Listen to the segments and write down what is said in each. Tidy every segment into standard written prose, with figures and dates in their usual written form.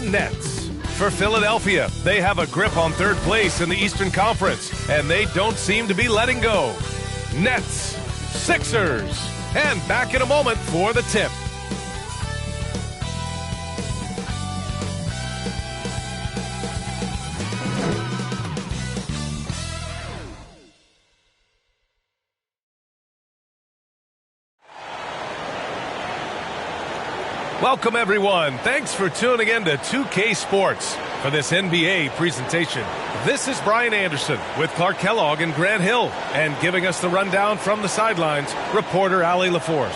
the Nets. For Philadelphia, they have a grip on third place in the Eastern Conference, and they don't seem to be letting go. Nets, Sixers, and back in a moment for the tip. Welcome, everyone. Thanks for tuning in to 2K Sports for this NBA presentation. This is Brian Anderson with Clark Kellogg and Grant Hill, and giving us the rundown from the sidelines, reporter Allie LaForce.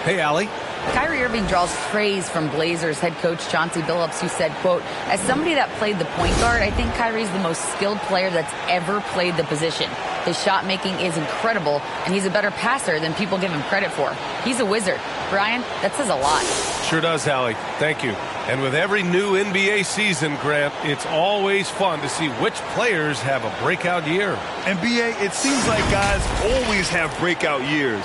Hey, Allie. Kyrie Irving draws praise from Blazers head coach Chauncey Billups, who said, quote, "As somebody that played the point guard, I think Kyrie's the most skilled player that's ever played the position. His shot making is incredible, and he's a better passer than people give him credit for. He's a wizard." Brian, that says a lot. Sure does, Allie. Thank you. And with every new NBA season, Grant, it's always fun to see which players have a breakout year. NBA, it seems like guys always have breakout years.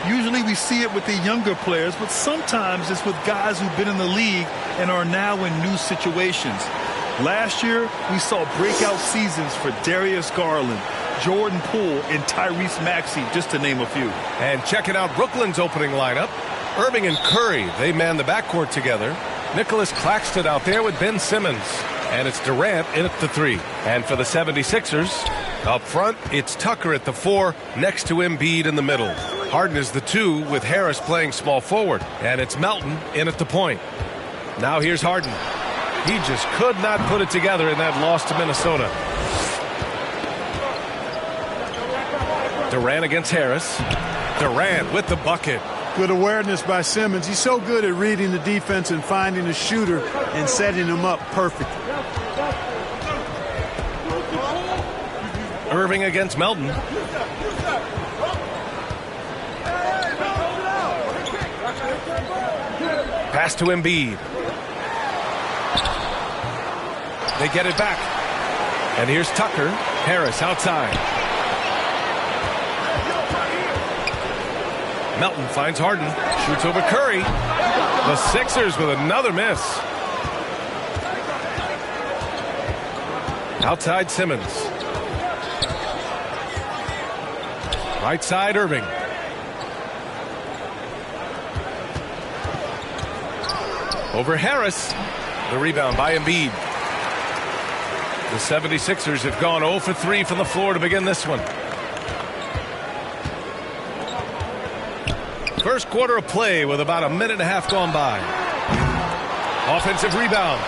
Usually we see it with the younger players, but sometimes it's with guys who've been in the league and are now in new situations. Last year, we saw breakout seasons for Darius Garland, Jordan Poole, and Tyrese Maxey, just to name a few. And checking out Brooklyn's opening lineup, Irving and Curry, they man the backcourt together. Nicholas Claxton out there with Ben Simmons. And it's Durant in at the 3. And for the 76ers, up front, it's Tucker at the 4, next to Embiid in the middle. Harden is the 2 with Harris playing small forward. And it's Melton in at the point. Now here's Harden. He just could not put it together in that loss to Minnesota. Durant against Harris. Durant with the bucket. Good awareness by Simmons. He's so good at reading the defense and finding a shooter and setting him up perfectly. Irving against Melton. Pass to Embiid. They get it back. And here's Tucker. Harris outside. Melton finds Harden. Shoots over Curry. The Sixers with another miss. Outside Simmons. Right side Irving. Over Harris. The rebound by Embiid. The 76ers have gone 0 for 3 from the floor to begin this one. First quarter of play with about a minute and a half gone by. Offensive rebound.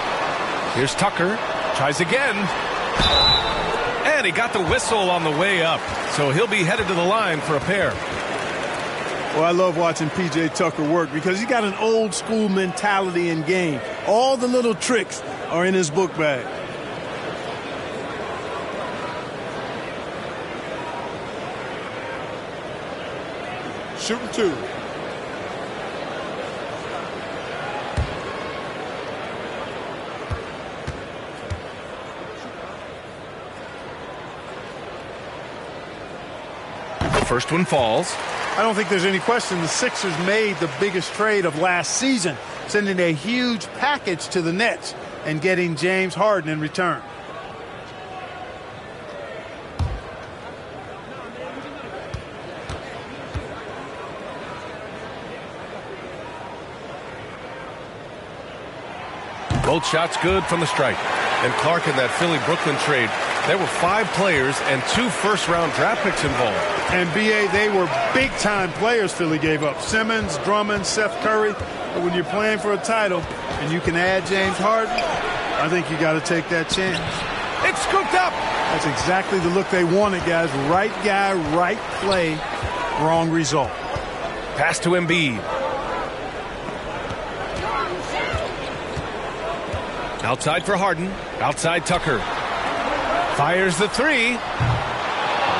Here's Tucker. Tries again. And he got the whistle on the way up. So he'll be headed to the line for a pair. Well, I love watching P.J. Tucker work because he's got an old school mentality in game. All the little tricks are in his book bag. Shooting 2. The first one falls. I don't think there's any question the Sixers made the biggest trade of last season, sending a huge package to the Nets and getting James Harden in return. Both shots good from the strike. And Clark, in that Philly-Brooklyn trade, there were 5 players and 2 first-round draft picks involved. And, B.A., they were big-time players Philly gave up. Simmons, Drummond, Seth Curry. But when you're playing for a title and you can add James Harden, I think you got to take that chance. It's scooped up. That's exactly the look they wanted, guys. Right guy, right play, wrong result. Pass to Embiid. Outside for Harden. Outside Tucker. Fires the 3.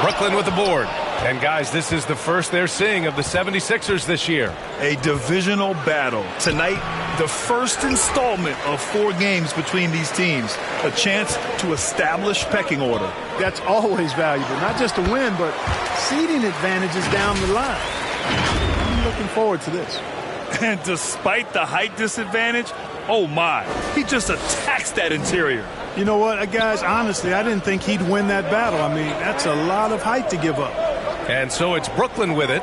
Brooklyn with the board. And, guys, this is the first they're seeing of the 76ers this year. A divisional battle. Tonight, the first installment of 4 games between these teams. A chance to establish pecking order. That's always valuable. Not just to win, but seeding advantages down the line. I'm looking forward to this. And despite the height disadvantage, Oh, my. He just attacks that interior. You know what, guys, honestly, I didn't think he'd win that battle. I mean, that's a lot of height to give up. And so it's Brooklyn with it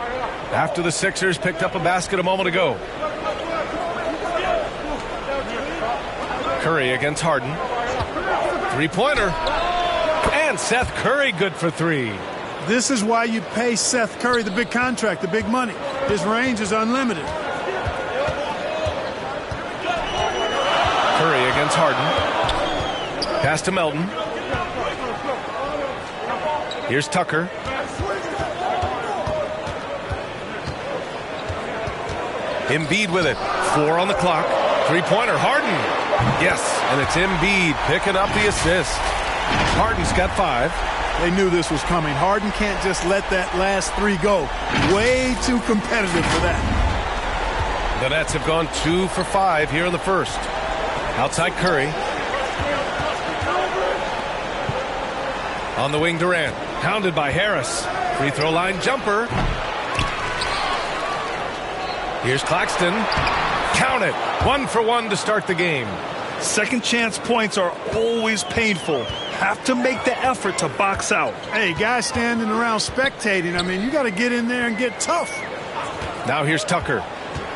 after the Sixers picked up a basket a moment ago. Curry against Harden. Three-pointer. And Seth Curry good for three. This is why you pay Seth Curry the big contract, the big money. His range is unlimited. Curry against Harden. Pass to Melton. Here's Tucker. Embiid with it. 4 on the clock. Three-pointer. Harden. Yes, and it's Embiid picking up the assist. Harden's got 5. They knew this was coming. Harden can't just let that last 3 go. Way too competitive for that. The Nets have gone 2 for 5 here in the first. Outside Curry. On the wing, Durant. Pounded by Harris. Free throw line jumper. Here's Claxton. Count it. 1 for 1 to start the game. Second chance points are always painful. Have to make the effort to box out. Hey, guys standing around spectating, I mean, you got to get in there and get tough. Now here's Tucker.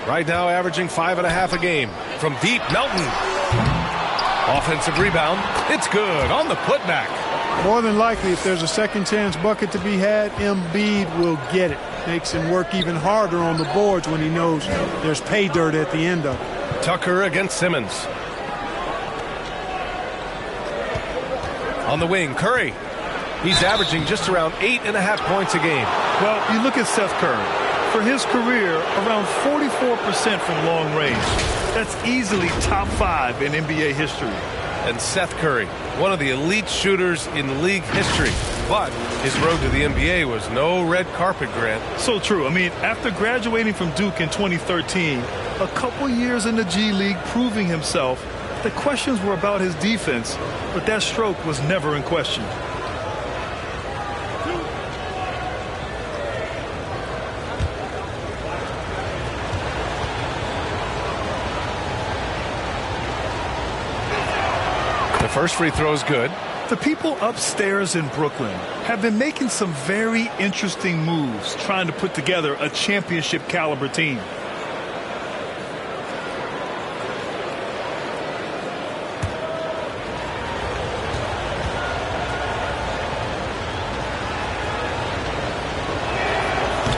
Right now averaging 5.5 a game. From deep, Melton. Offensive rebound. It's good on the putback. More than likely, if there's a second chance bucket to be had, Embiid will get it. Makes him work even harder on the boards when he knows there's pay dirt at the end of it. Tucker against Simmons. On the wing, Curry. He's averaging just around 8.5 points a game. Well, you look at Seth Curry. For his career, around 44% from long range. That's easily top 5 in NBA history. And Seth Curry, one of the elite shooters in league history. But his road to the NBA was no red carpet, Grant. So true. I mean, after graduating from Duke in 2013, a couple years in the G League proving himself, the questions were about his defense, but that stroke was never in question. The first free throw is good. The people upstairs in Brooklyn have been making some very interesting moves trying to put together a championship caliber team.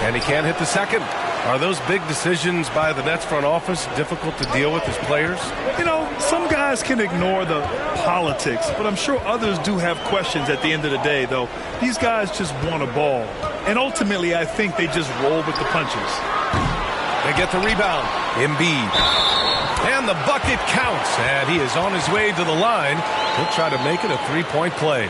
And he can't hit the second. Are those big decisions by the Nets front office difficult to deal with as players? You know, some guys can ignore the politics, but I'm sure others do have questions at the end of the day, though. These guys just want a ball. And ultimately, I think they just roll with the punches. They get the rebound. Embiid. And the bucket counts. And he is on his way to the line. He'll try to make it a three-point play.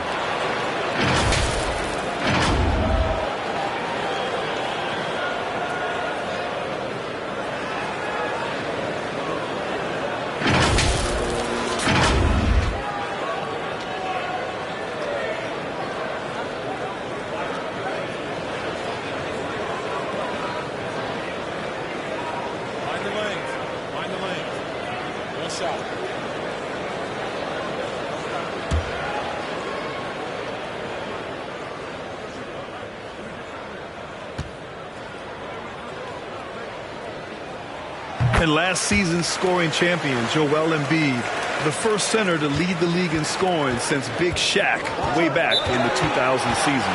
And last season's scoring champion, Joel Embiid, the first center to lead the league in scoring since Big Shaq way back in the 2000 season.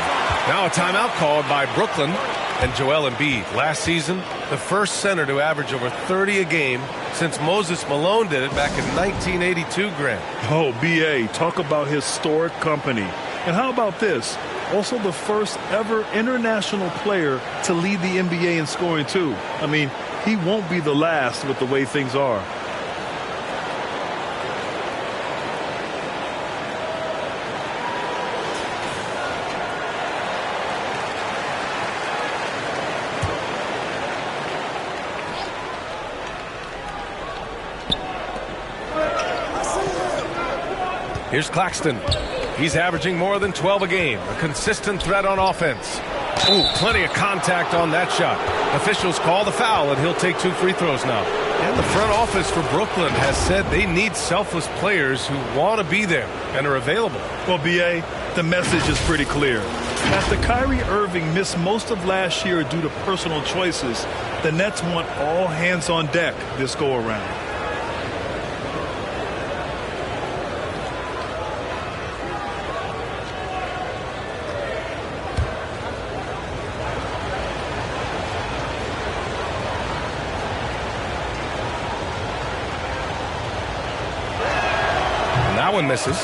Now a timeout called by Brooklyn and Joel Embiid. Last season, the first center to average over 30 a game since Moses Malone did it back in 1982, Grant. Oh, B.A., talk about historic company. And how about this? Also the first ever international player to lead the NBA in scoring, too. I mean, he won't be the last with the way things are. Here's Claxton. He's averaging more than 12 a game. A consistent threat on offense. Ooh, plenty of contact on that shot. Officials call the foul, and he'll take 2 free throws now. And the front office for Brooklyn has said they need selfless players who want to be there and are available. Well, B.A., the message is pretty clear. After Kyrie Irving missed most of last year due to personal choices, the Nets want all hands on deck this go-around. That one misses.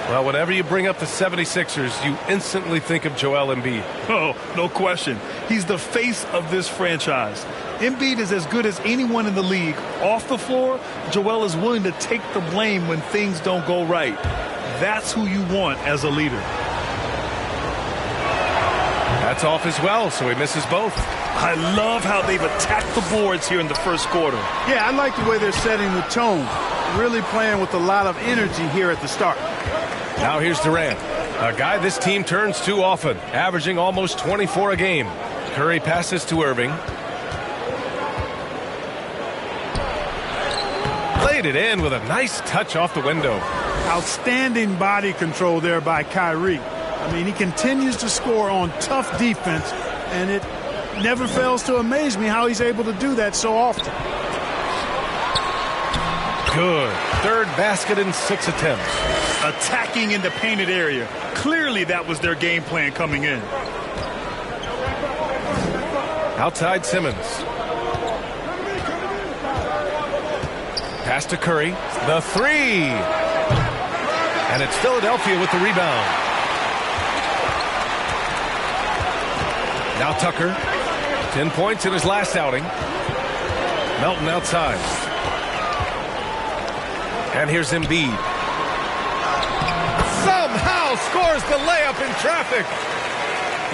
Well, whenever you bring up the 76ers, you instantly think of Joel Embiid. Oh, no question. He's the face of this franchise. Embiid is as good as anyone in the league. Off the floor, Joel is willing to take the blame when things don't go right. That's who you want as a leader. That's off as well, so he misses both. I love how they've attacked the boards here in the first quarter. Yeah, I like the way they're setting the tone. Really playing with a lot of energy here at the start. Now here's Durant, a guy this team turns to often, averaging almost 24 a game. Curry passes to Irving. Played it in with a nice touch off the window. Outstanding body control there by Kyrie. I mean, he continues to score on tough defense, and it never fails to amaze me how he's able to do that so often. Good. Third basket in 6 attempts. Attacking in the painted area. Clearly that was their game plan coming in. Outside Simmons. Pass to Curry. The three. And it's Philadelphia with the rebound. Now Tucker. 10 points in his last outing. Melton outside. And here's Embiid. Somehow scores the layup in traffic.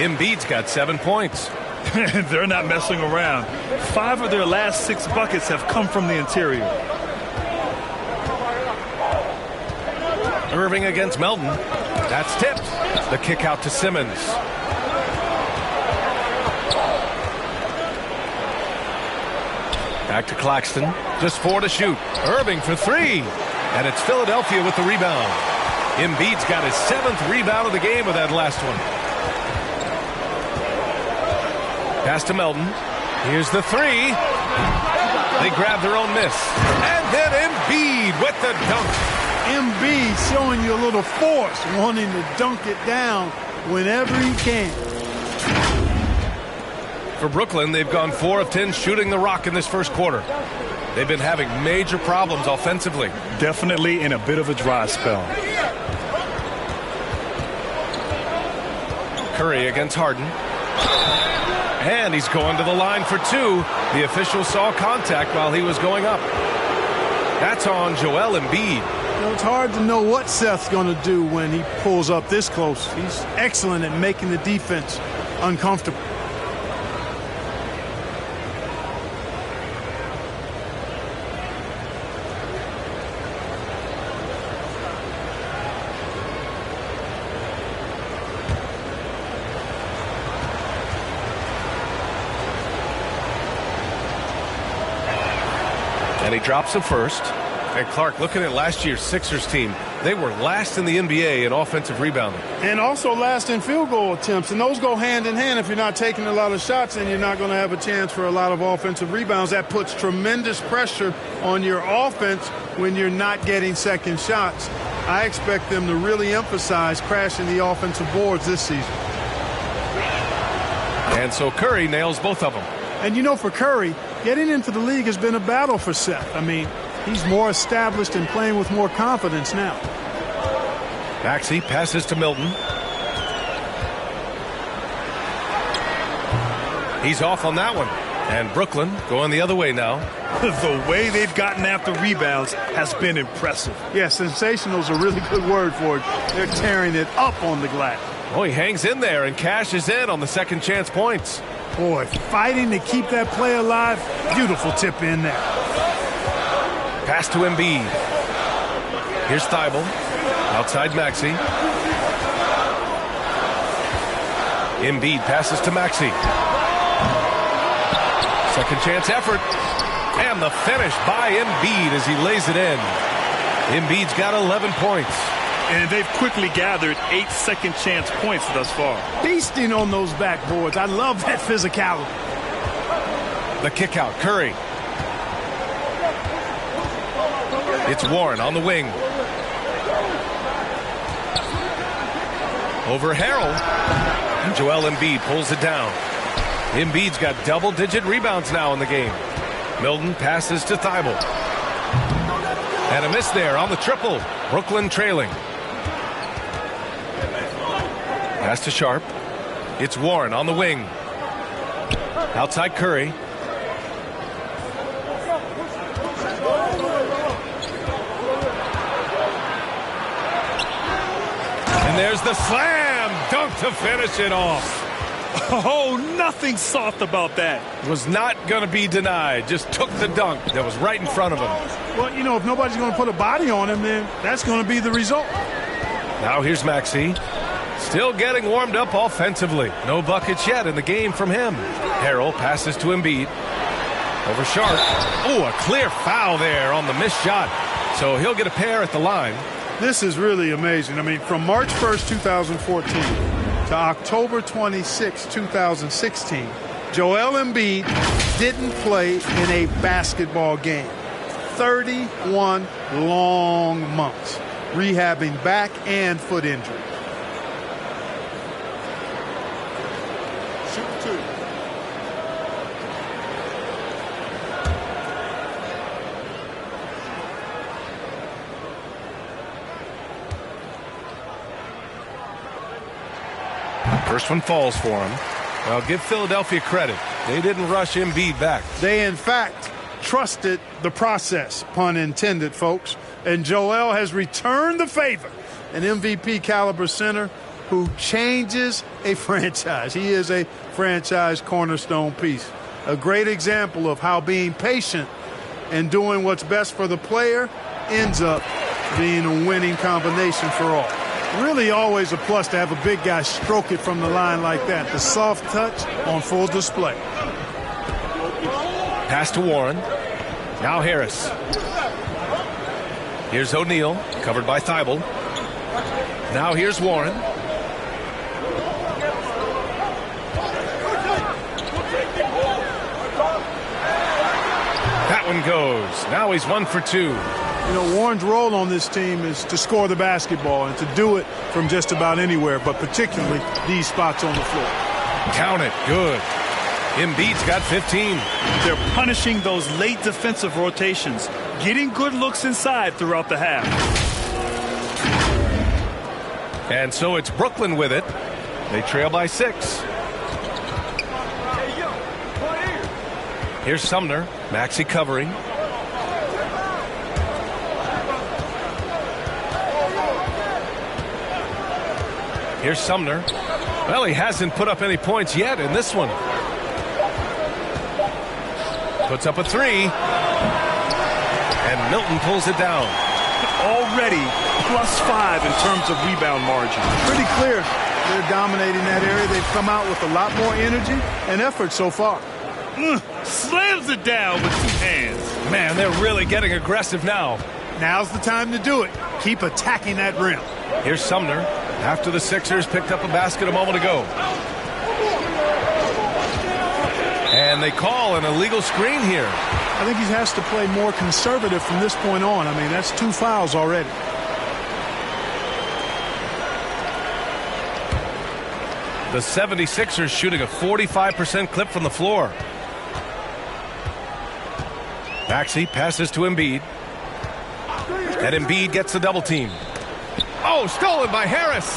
Embiid's got 7 points. They're not messing around. 5 of their last 6 buckets have come from the interior. Irving against Melton. That's tipped. The kick out to Simmons. Back to Claxton. Just 4 to shoot. Irving for 3. And it's Philadelphia with the rebound. Embiid's got his 7th rebound of the game with that last one. Pass to Melton. Here's the 3. They grab their own miss. And then Embiid with the dunk. Embiid showing you a little force, wanting to dunk it down whenever he can. For Brooklyn, they've gone 4 of 10 shooting the rock in this first quarter. They've been having major problems offensively. Definitely in a bit of a dry spell. Curry against Harden. And he's going to the line for 2. The official saw contact while he was going up. That's on Joel Embiid. You know, it's hard to know what Seth's going to do when he pulls up this close. He's excellent at making the defense uncomfortable. And he drops him first. And Clark, looking at last year's Sixers team, they were last in the NBA in offensive rebounding. And also last in field goal attempts. And those go hand in hand. If you're not taking a lot of shots, then you're not going to have a chance for a lot of offensive rebounds. That puts tremendous pressure on your offense when you're not getting second shots. I expect them to really emphasize crashing the offensive boards this season. And so Curry nails both of them. And you know, for Curry, getting into the league has been a battle for Seth. I mean, he's more established and playing with more confidence now. Maxey passes to Milton. He's off on that one. And Brooklyn going the other way now. The way they've gotten after rebounds has been impressive. Yeah, sensational is a really good word for it. They're tearing it up on the glass. Oh, he hangs in there and cashes in on the second chance points. Boy, fighting to keep that play alive. Beautiful tip in there. Pass to Embiid. Here's Thibault. Outside Maxey. Embiid passes to Maxey. Second chance effort. And the finish by Embiid as he lays it in. Embiid's got 11 points. And they've quickly gathered 8 second chance points thus far. Feasting on those backboards. I love that physicality. The kick out, Curry. It's Warren on the wing. Over Harrell. And Joel Embiid pulls it down. Embiid's got double-digit rebounds now in the game. Milton passes to Thibault. And a miss there on the triple. Brooklyn trailing. Pass to Sharp. It's Warren on the wing. Outside Curry. And there's the slam dunk to finish it off. Oh, nothing soft about that. Was not going to be denied. Just took the dunk that was right in front of him. Well, you know, if nobody's going to put a body on him, then that's going to be the result. Now here's Maxey. Still getting warmed up offensively. No buckets yet in the game from him. Harrell passes to Embiid. Over Sharp. Oh, a clear foul there on the missed shot. So he'll get a pair at the line. This is really amazing. I mean, from March 1st, 2014 to October 26, 2016, Joel Embiid didn't play in a basketball game. 31 long months rehabbing back and foot injury. Shoot two. First one falls for him. Well, give Philadelphia credit. They didn't rush Embiid back. They, in fact, trusted the process, pun intended, folks. And Joel has returned the favor. An MVP caliber center who changes a franchise. He is a franchise cornerstone piece. A great example of how being patient and doing what's best for the player ends up being a winning combination for all. Really always a plus to have a big guy stroke it from the line like that. The soft touch on full display. Pass to Warren. Now Harris. Here's O'Neal, covered by Thibault. Now here's Warren. That one goes. Now he's 1 for 2. You know, Warren's role on this team is to score the basketball and to do it from just about anywhere, but particularly these spots on the floor. Count it. Good. Embiid's got 15. They're punishing those late defensive rotations, getting good looks inside throughout the half. And so it's Brooklyn with it. They trail by 6. Here's Sumner. Maxey covering. Here's Sumner. Well, he hasn't put up any points yet in this one. Puts up a 3. And Milton pulls it down. Already +5 in terms of rebound margin. Pretty clear they're dominating that area. They've come out with a lot more energy and effort so far. Slams it down with 2 hands. Man, they're really getting aggressive now. Now's the time to do it. Keep attacking that rim. Here's Sumner. After the Sixers picked up a basket a moment ago. And they call an illegal screen here. I think he has to play more conservative from this point on. I mean, that's 2 fouls already. The 76ers shooting a 45% clip from the floor. Maxey passes to Embiid. And Embiid gets the double team. Oh, stolen by Harris.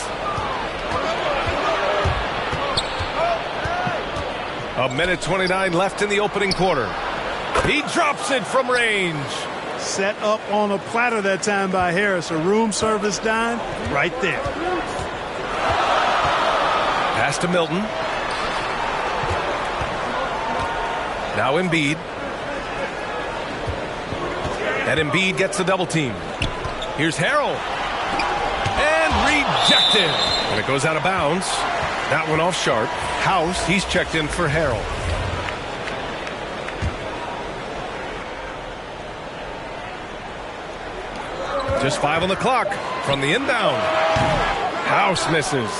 A minute 29 left in the opening quarter. He drops it from range. Set up on a platter that time by Harris. A room service dime right there. Pass to Milton. Now Embiid. And Embiid gets the double team. Here's Harrell. And rejected. And it goes out of bounds. That one off Sharp. House, he's checked in for Harrell. Just 5 on the clock from the inbound. House misses.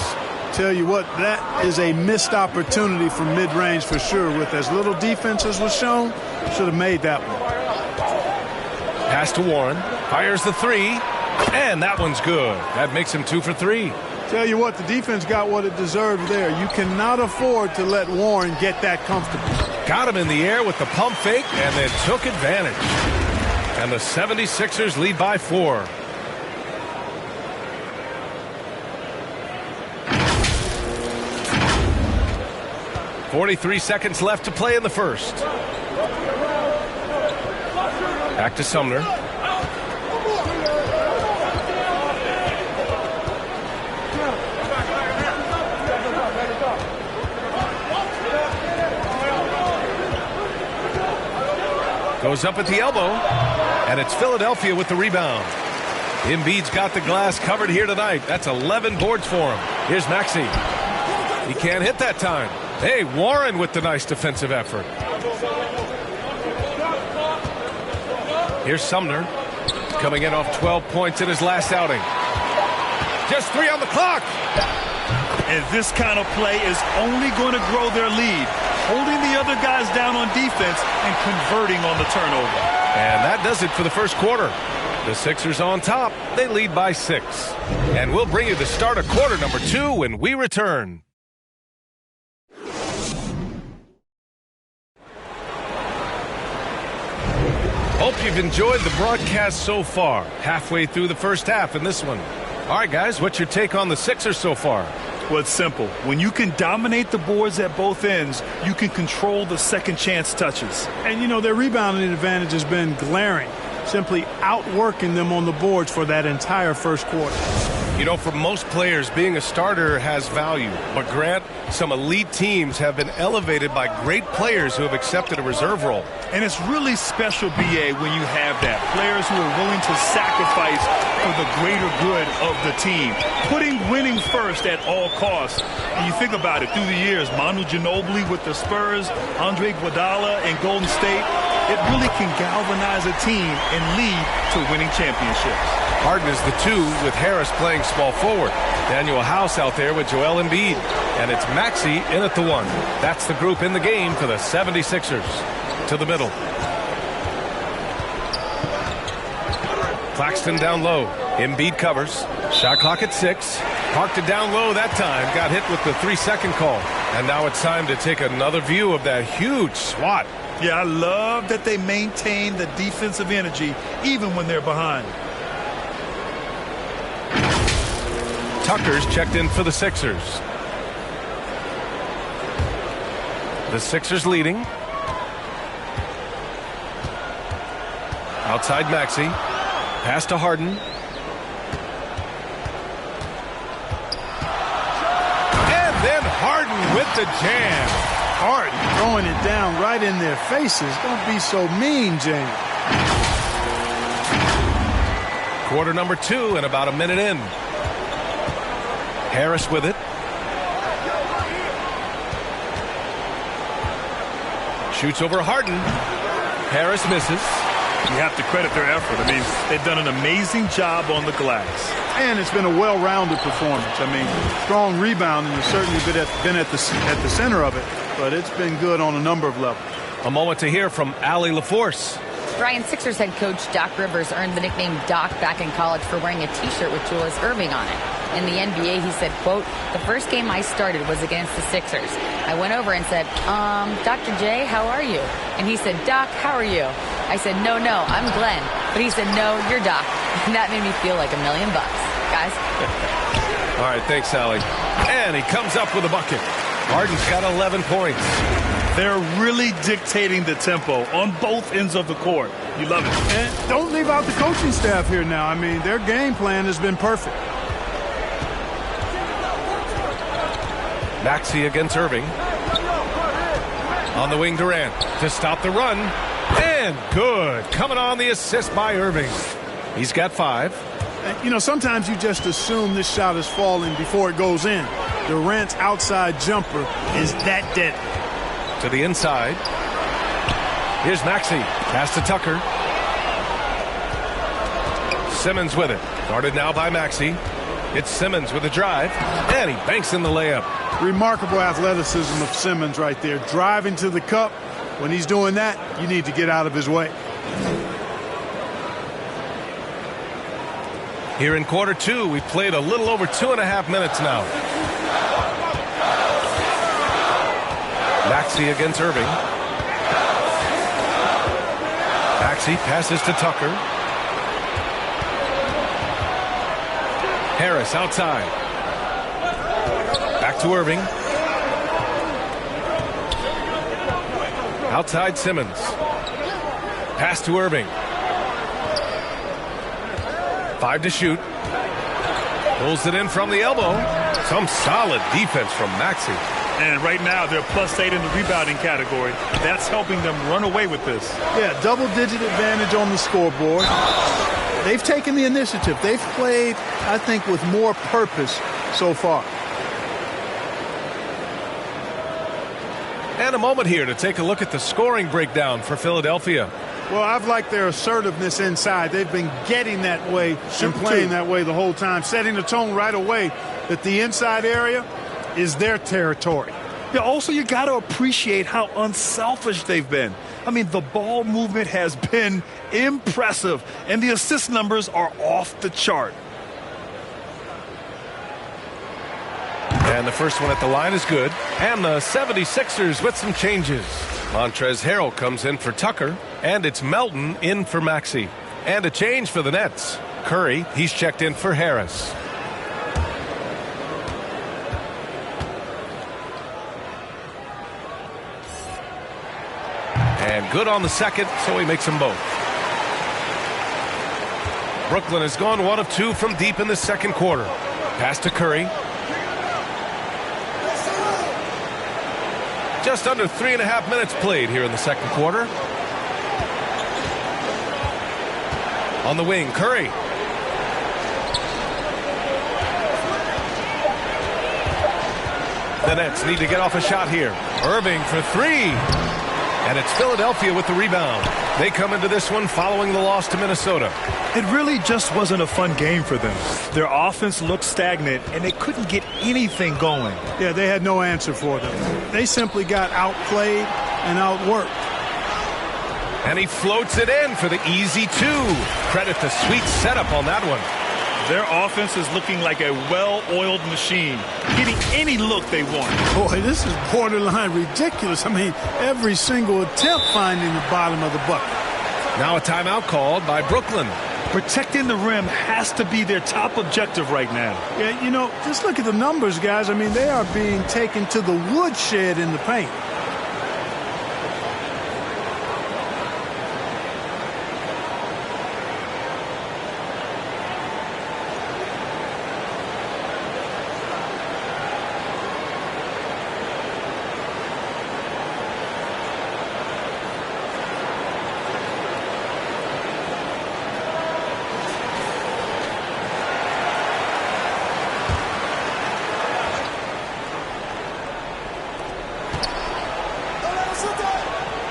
Tell you what, that is a missed opportunity from mid-range for sure. With as little defense as was shown, should have made that one. Pass to Warren. Fires the three. And that one's good. That makes him 2 for 3. Tell you what, the defense got what it deserved there. You cannot afford to let Warren get that comfortable. Got him in the air with the pump fake and then took advantage. And the 76ers lead by 4. .43 seconds left to play in the first. Back to Sumner. Goes up at the elbow, and it's Philadelphia with the rebound. Embiid's got the glass covered here tonight. That's 11 boards for him. Here's Maxey. He can't hit that time. Hey, Warren with the nice defensive effort. Here's Sumner, coming in off 12 points in his last outing. Just 3 on the clock. And this kind of play is only going to grow their lead, holding the other guys down on defense and converting on the turnover. And that does it for the first quarter. The Sixers on top. They lead by 6. And we'll bring you the start of quarter number 2 when we return. Hope you've enjoyed the broadcast so far. Halfway through the first half in this one. All right, guys, what's your take on the Sixers so far? Well, it's simple. When you can dominate the boards at both ends, you can control the second chance touches. And, you know, their rebounding advantage has been glaring, simply outworking them on the boards for that entire first quarter. You know, for most players, being a starter has value. But, Grant, some elite teams have been elevated by great players who have accepted a reserve role. And it's really special, B.A., when you have that. Players who are willing to sacrifice for the greater good of the team. Putting winning first at all costs. And you think about it, through the years, Manu Ginobili with the Spurs, Andre Iguodala in Golden State, it really can galvanize a team and lead to winning championships. Harden is the 2 with Harris playing small forward. Daniel House out there with Joel Embiid. And it's Maxey in at the 1. That's the group in the game for the 76ers. To the middle. Claxton down low. Embiid covers. Shot clock at 6. Parked it down low that time. Got hit with the 3-second call. And now it's time to take another view of that huge swat. Yeah, I love that they maintain the defensive energy even when they're behind. Tucker's checked in for the Sixers. The Sixers leading. Outside Maxey. Pass to Harden. And then Harden with the jam. Harden throwing it down right in their faces. Don't be so mean, James. Quarter number 2 and about a minute in. Harris with it. Shoots over Harden. Harris misses. You have to credit their effort. I mean, they've done an amazing job on the glass. And it's been a well-rounded performance. I mean, strong rebounding has certainly been at the center of it, but it's been good on a number of levels. A moment to hear from Allie LaForce. Brian, Sixers head coach Doc Rivers earned the nickname Doc back in college for wearing a T-shirt with Julius Erving on it. In the NBA, he said, quote, "The first game I started was against the Sixers. I went over and said, Dr. J, how are you?" And he said, "Doc, how are you?" I said, no, I'm Glenn. But he said, "No, you're Doc." And that made me feel like $1 million, guys. All right, thanks, Allie. And he comes up with a bucket. Harden's got 11 points. They're really dictating the tempo on both ends of the court. You love it. And don't leave out the coaching staff here now. I mean, their game plan has been perfect. Maxey against Irving. On the wing, Durant to stop the run. And good. Coming on the assist by Irving. He's got 5. You know, sometimes you just assume this shot is falling before it goes in. Durant's outside jumper is that deadly. To the inside. Here's Maxey. Pass to Tucker. Simmons with it. Guarded now by Maxey. It's Simmons with a drive, and he banks in the layup. Remarkable athleticism of Simmons right there. Driving to the cup. When he's doing that, you need to get out of his way. Here in quarter two, we've played a little over 2.5 minutes now. Maxey against Irving. Maxey passes to Tucker. Harris outside. Back to Irving. Outside Simmons. Pass to Irving. 5 to shoot. Pulls it in from the elbow. Some solid defense from Maxey. And right now they're +8 in the rebounding category. That's helping them run away with this. Yeah, double-digit advantage on the scoreboard. They've taken the initiative. They've played, I think, with more purpose so far. And a moment here to take a look at the scoring breakdown for Philadelphia. Well, I've liked their assertiveness inside. They've been getting that way and playing that way the whole time, setting the tone right away that the inside area is their territory. Yeah, also, you got to appreciate how unselfish they've been. I mean, the ball movement has been impressive, and the assist numbers are off the chart. And the first one at the line is good. And the 76ers with some changes. Montrezl Harrell comes in for Tucker, and it's Melton in for Maxey. And a change for the Nets. Curry, he's checked in for Harris. And good on the second, so he makes them both. Brooklyn has gone 1 of 2 from deep in the second quarter. Pass to Curry. Just under 3.5 minutes played here in the second quarter. On the wing, Curry. The Nets need to get off a shot here. Irving for 3. And it's Philadelphia with the rebound. They come into this one following the loss to Minnesota. It really just wasn't a fun game for them. Their offense looked stagnant, and they couldn't get anything going. Yeah, they had no answer for them. They simply got outplayed and outworked. And he floats it in for the easy 2. Credit the sweet setup on that one. Their offense is looking like a well-oiled machine, getting any look they want. Boy, this is borderline ridiculous. I mean, every single attempt finding the bottom of the bucket. Now a timeout called by Brooklyn. Protecting the rim has to be their top objective right now. Yeah, you know, just look at the numbers, guys. I mean, they are being taken to the woodshed in the paint.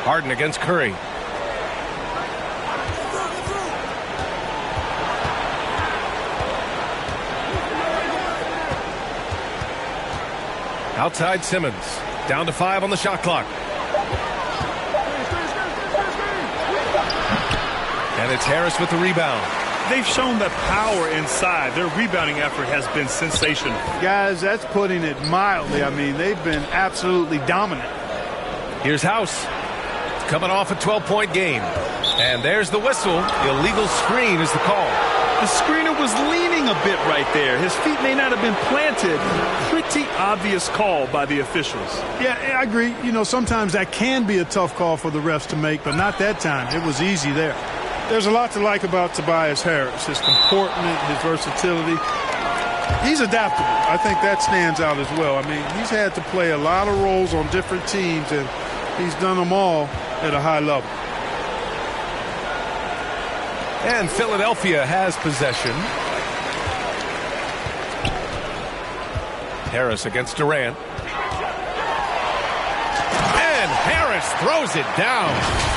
Harden against Curry. Outside Simmons. Down to 5 on the shot clock. And it's Harris with the rebound. They've shown that power inside. Their rebounding effort has been sensational. Guys, that's putting it mildly. I mean, they've been absolutely dominant. Here's House. Coming off a 12-point game. And there's the whistle. Illegal screen is the call. The screener was leaning a bit right there. His feet may not have been planted. Pretty obvious call by the officials. Yeah, I agree. You know, sometimes that can be a tough call for the refs to make, but not that time. It was easy there. There's a lot to like about Tobias Harris. His comportment, his versatility. He's adaptable. I think that stands out as well. I mean, he's had to play a lot of roles on different teams, and he's done them all at a high level. And Philadelphia has possession. Harris against Durant. And Harris throws it down.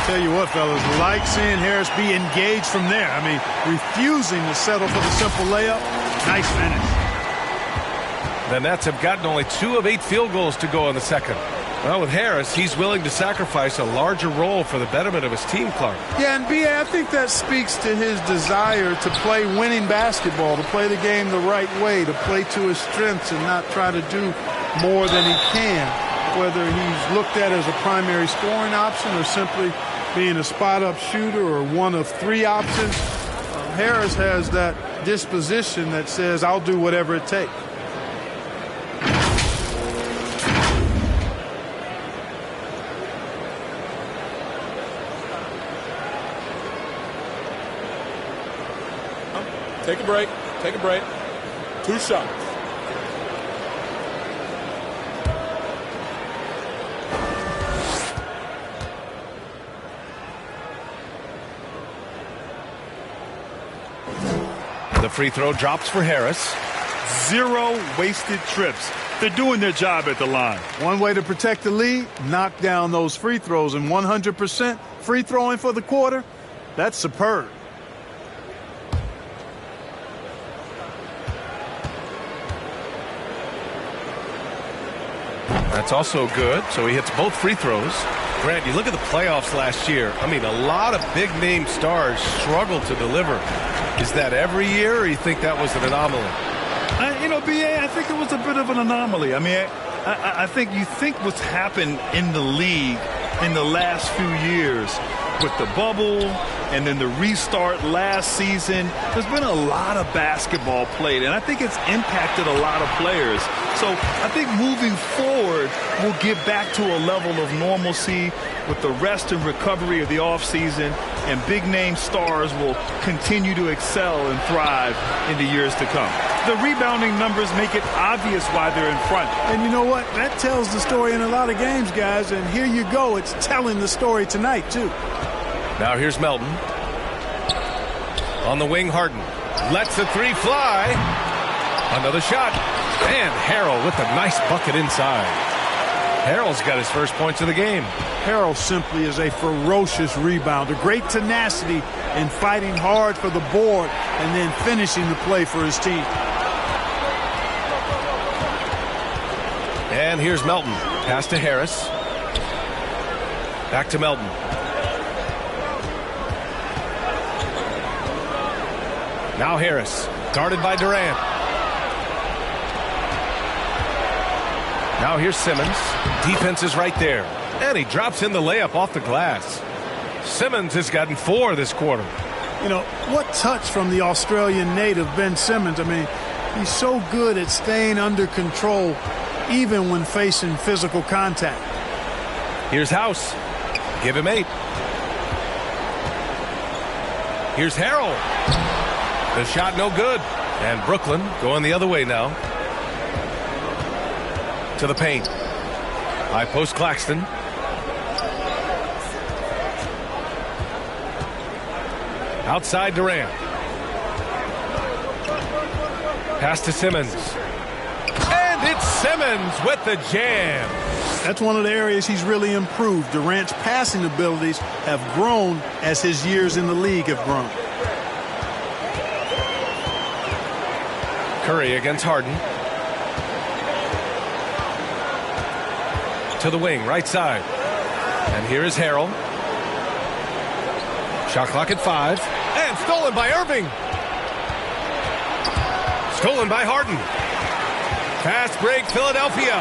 Tell you what, fellas, like seeing Harris be engaged from there. I mean, refusing to settle for the simple layup. Nice finish. The Nets have gotten only 2 of 8 field goals to go in the second. Well, with Harris, he's willing to sacrifice a larger role for the betterment of his team, Clark. Yeah, and B.A., I think that speaks to his desire to play winning basketball, to play the game the right way, to play to his strengths and not try to do more than he can, whether he's looked at as a primary scoring option or simply being a spot-up shooter or one of 3 options. Harris has that disposition that says, I'll do whatever it takes. Take a break. Take a break. 2 shots. The free throw drops for Harris. 0 wasted trips. They're doing their job at the line. One way to protect the lead, knock down those free throws, and 100% free throwing for the quarter, that's superb. That's also good, so he hits both free throws. Grant, you look at the playoffs last year. I mean, a lot of big-name stars struggled to deliver. Is that every year, or you think that was an anomaly? B.A., I think it was a bit of an anomaly. I mean, I think you think what's happened in the league in the last few years with the bubble and then the restart last season, there's been a lot of basketball played, and I think it's impacted a lot of players. So I think moving forward, we'll get back to a level of normalcy with the rest and recovery of the offseason, and big-name stars will continue to excel and thrive in the years to come. The rebounding numbers make it obvious why they're in front. And you know what? That tells the story in a lot of games, guys, and here you go. It's telling the story tonight, too. Now here's Melton. On the wing, Harden. Lets the 3 fly. Another shot. And Harrell with a nice bucket inside. Harrell's got his first points of the game. Harrell simply is a ferocious rebounder. Great tenacity in fighting hard for the board and then finishing the play for his team. And here's Melton. Pass to Harris. Back to Melton. Now Harris, guarded by Durant. Now here's Simmons. Defense is right there. And he drops in the layup off the glass. Simmons has gotten 4 this quarter. You know, what touch from the Australian native, Ben Simmons. I mean, he's so good at staying under control even when facing physical contact. Here's House. Give him 8. Here's Harrell. The shot no good. And Brooklyn going the other way now. To the paint. High post Claxton. Outside Durant. Pass to Simmons. And it's Simmons with the jam. That's one of the areas he's really improved. Durant's passing abilities have grown as his years in the league have grown. Curry against Harden. To the wing, right side. And here is Harrell. Shot clock at 5. And stolen by Irving. Stolen by Harden. Fast break, Philadelphia.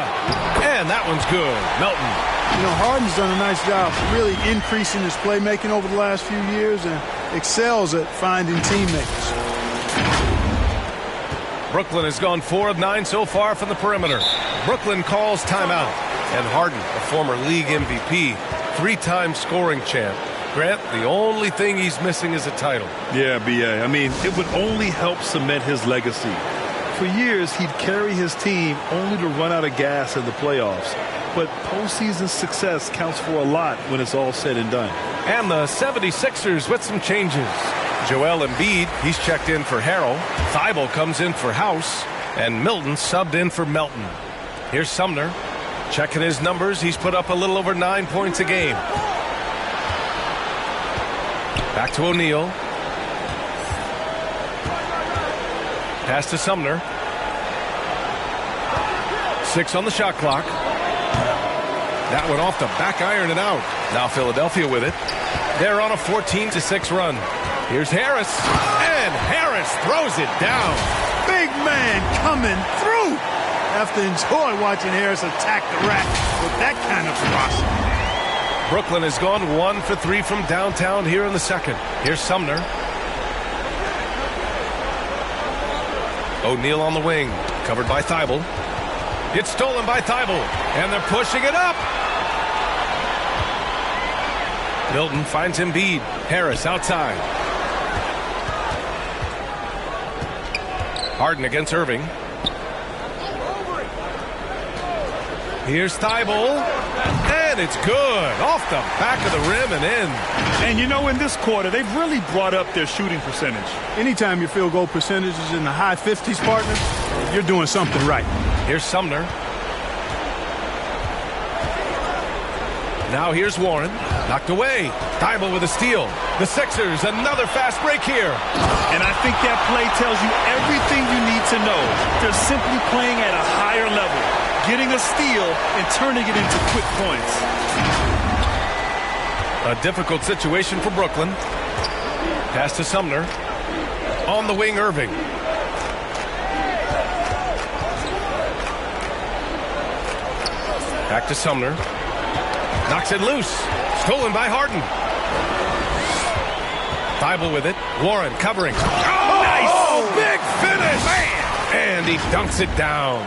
And that one's good. Melton. You know, Harden's done a nice job really increasing his playmaking over the last few years and excels at finding teammates. Brooklyn has gone 4 of 9 so far from the perimeter. Brooklyn calls timeout. And Harden, a former league MVP, 3-time scoring champ. Grant, the only thing he's missing is a title. Yeah, B.A. I mean, it would only help cement his legacy. For years, he'd carry his team only to run out of gas in the playoffs. But postseason success counts for a lot when it's all said and done. And the 76ers with some changes. Joel Embiid, he's checked in for Harrell. Thibault comes in for House. And Milton subbed in for Melton. Here's Sumner. Checking his numbers, he's put up a little over 9 points a game. Back to O'Neal. Pass to Sumner. 6 on the shot clock. That one off the back iron and out. Now Philadelphia with it. They're on a 14-6 run. Here's Harris. And Harris throws it down. Big man coming through. Have to enjoy watching Harris attack the rack with that kind of ferocity. Brooklyn has gone 1 for 3 from downtown here in the second. Here's Sumner. O'Neal on the wing. Covered by Thibault. It's stolen by Thibault. And they're pushing it up. Milton finds Embiid. Harris outside. Harden against Irving. Here's Thibault. And it's good. Off the back of the rim and in. And you know, in this quarter, they've really brought up their shooting percentage. Anytime your field goal percentage is in the high 50s, partner, you're doing something right. Here's Sumner. Now here's Warren. Knocked away. Thibault with a steal. The Sixers, another fast break here. And I think that play tells you everything you need to know. They're simply playing at a higher level, getting a steal and turning it into quick points. A difficult situation for Brooklyn. Pass to Sumner. On the wing, Irving. Back to Sumner. Knocks it loose. Stolen by Harden. Thibault with it. Warren covering. Oh, nice! Oh, big finish! Man. And he dunks it down.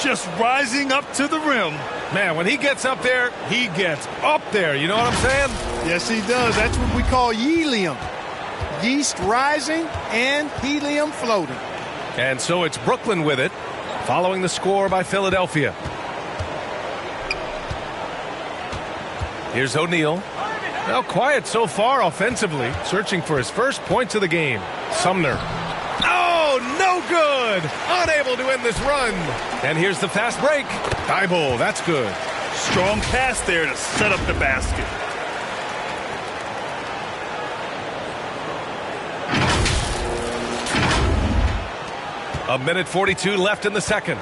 Just rising up to the rim. Man, when he gets up there, he gets up there. You know what I'm saying? Yes, he does. That's what we call helium. Yeast rising and helium floating. And so it's Brooklyn with it, following the score by Philadelphia. Here's O'Neal. Well, quiet so far offensively, searching for his first points of the game. Sumner. Oh, no good! Unable to end this run. And here's the fast break. Thibault, that's good. Strong pass there to set up the basket. A minute 42 left in the second.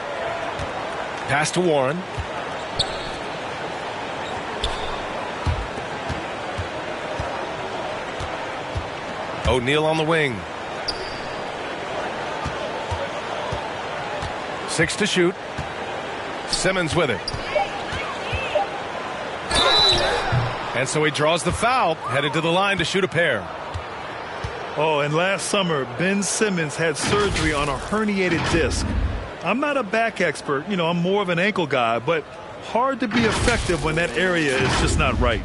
Pass to Warren. O'Neal on the wing. 6 to shoot. Simmons with it. And so he draws the foul, headed to the line to shoot a pair. Oh, and last summer, Ben Simmons had surgery on a herniated disc. I'm not a back expert, you know, I'm more of an ankle guy, but hard to be effective when that area is just not right.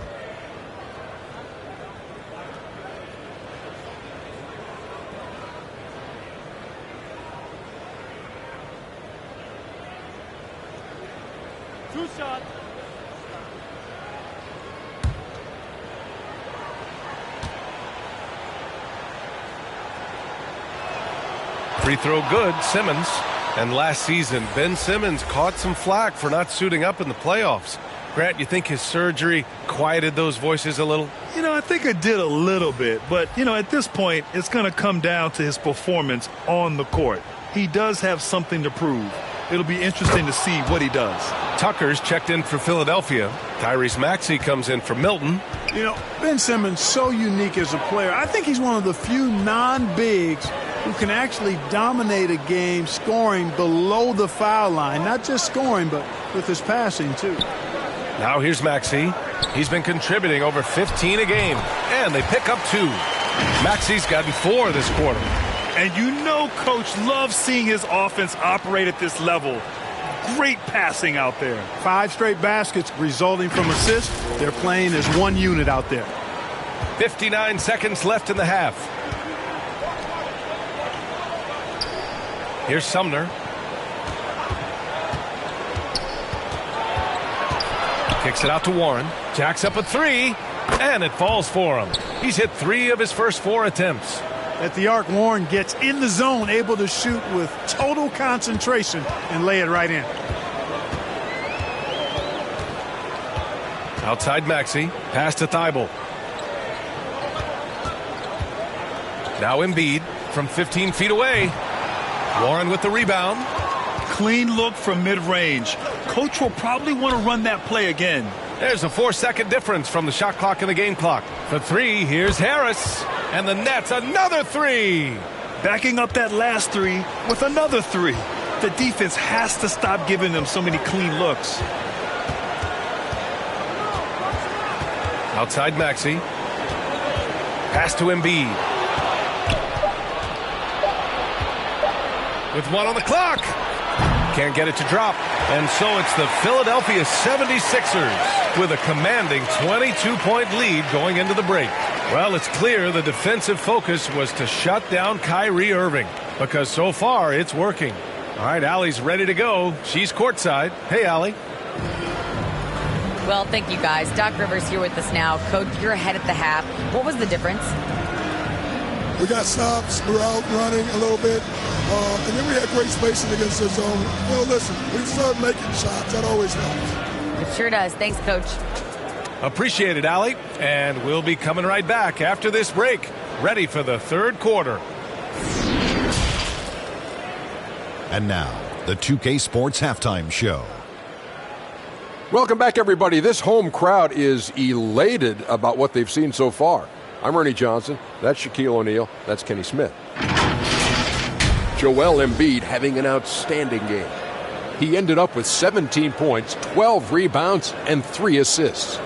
Two shots. Free throw good, Simmons. And last season, Ben Simmons caught some flack for not suiting up in the playoffs. Grant, you think his surgery quieted those voices a little? You know, I think it did a little bit. But, you know, at this point, it's going to come down to his performance on the court. He does have something to prove. It'll be interesting to see what he does. Tucker's checked in for Philadelphia. Tyrese Maxey comes in for Milton. You know, Ben Simmons so unique as a player. I think he's one of the few non-bigs who can actually dominate a game scoring below the foul line. Not just scoring, but with his passing, too. Now here's Maxey. He's been contributing over 15 a game. And they pick up 2. Maxey's gotten 4 this quarter. And you know Coach loves seeing his offense operate at this level. Great passing out there. 5 straight baskets resulting from assists. They're playing as one unit out there. 59 seconds left in the half. Here's Sumner. Kicks it out to Warren. Jacks up a 3. And it falls for him. He's hit 3 of his first 4 attempts. At the arc, Warren gets in the zone, able to shoot with total concentration and lay it right in. Outside Maxey. Pass to Thibault. Now Embiid from 15 feet away. Warren with the rebound. Clean look from mid-range. Coach will probably want to run that play again. There's a 4-second difference from the shot clock and the game clock. For three, here's Harris. And the Nets, another three. Backing up that last three with another three. The defense has to stop giving them so many clean looks. Outside Maxey. Pass to Embiid. With one on the clock. Can't get it to drop. And so it's the Philadelphia 76ers with a commanding 22-point lead going into the break. Well, it's clear the defensive focus was to shut down Kyrie Irving because so far it's working. All right, Allie's ready to go. She's courtside. Hey, Allie. Well, thank you, guys. Doc Rivers here with us now. Coach, you're ahead at the half. What was the difference? We got stops. We were out running a little bit. And then we had great spacing against the zone. Well, listen, we started making shots. That always helps. It sure does. Thanks, Coach. Appreciate it, Allie. And we'll be coming right back after this break. Ready for the third quarter. And now, the 2K Sports Halftime Show. Welcome back, everybody. This home crowd is elated about what they've seen so far. I'm Ernie Johnson. That's Shaquille O'Neal. That's Kenny Smith. Joel Embiid having an outstanding game. He ended up with 17 points, 12 rebounds, and 3 assists.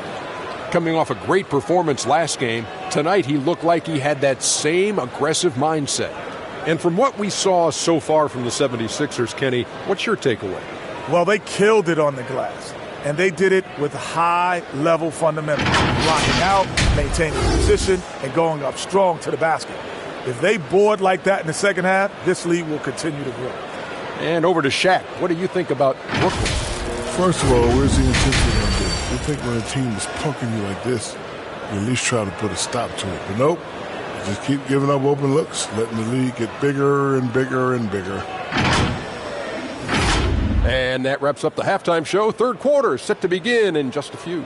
Coming off a great performance last game, tonight he looked like he had that same aggressive mindset. And from what we saw so far from the 76ers, Kenny, what's your takeaway? Well, they killed it on the glass. And they did it with high-level fundamentals, blocking out, maintaining position, and going up strong to the basket. If they board like that in the second half, this lead will continue to grow. And over to Shaq. What do you think about Brooklyn? First of all, where's the intensity on this? You think when a team is punking you like this, you at least try to put a stop to it. But nope, you just keep giving up open looks, letting the lead get bigger and bigger and bigger. And that wraps up the halftime show. Third quarter set to begin in just a few.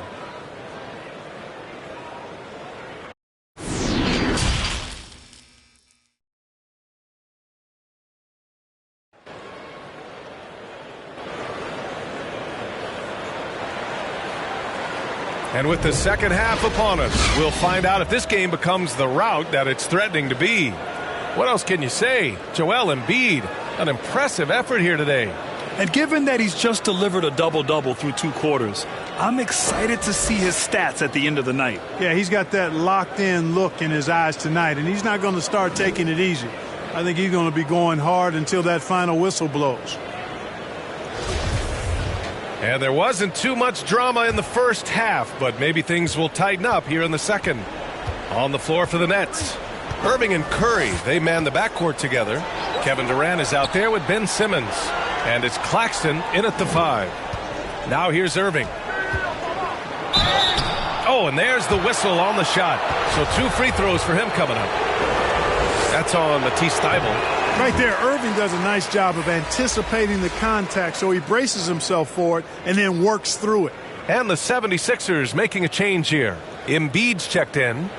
And with the second half upon us, we'll find out if this game becomes the rout that it's threatening to be. What else can you say? Joel Embiid, an impressive effort here today. And given that he's just delivered a double-double through 2 quarters, I'm excited to see his stats at the end of the night. Yeah, he's got that locked-in look in his eyes tonight, and he's not going to start taking it easy. I think he's going to be going hard until that final whistle blows. And there wasn't too much drama in the first half, but maybe things will tighten up here in the second. On the floor for the Nets, Irving and Curry, they man the backcourt together. Kevin Durant is out there with Ben Simmons. And it's Claxton in at the 5. Now here's Irving. Oh, and there's the whistle on the shot. So 2 free throws for him coming up. That's on Matisse Thybulle. Right there, Irving does a nice job of anticipating the contact, so he braces himself for it and then works through it. And the 76ers making a change here. Embiid's checked in.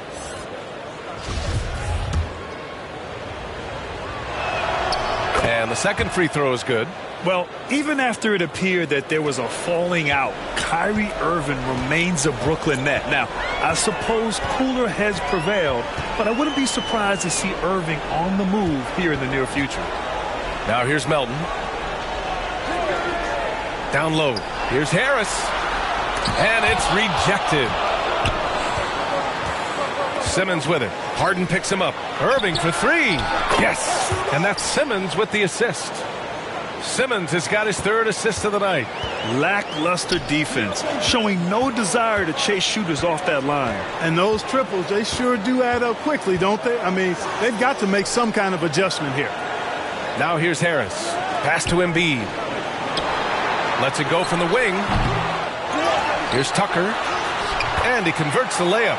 And the second free throw is good. Well, even after it appeared that there was a falling out, Kyrie Irving remains a Brooklyn Net. Now, I suppose cooler heads prevailed, but I wouldn't be surprised to see Irving on the move here in the near future. Now here's Melton. Down low. Here's Harris. And it's rejected. Simmons with it. Harden picks him up. Irving for 3. Yes. And that's Simmons with the assist. Simmons has got his 3rd assist of the night. Lackluster defense, showing no desire to chase shooters off that line. And those triples, they sure do add up quickly, don't they? I mean, they've got to make some kind of adjustment here. Now here's Harris. Pass to Embiid. Lets it go from the wing. Here's Tucker. And he converts the layup.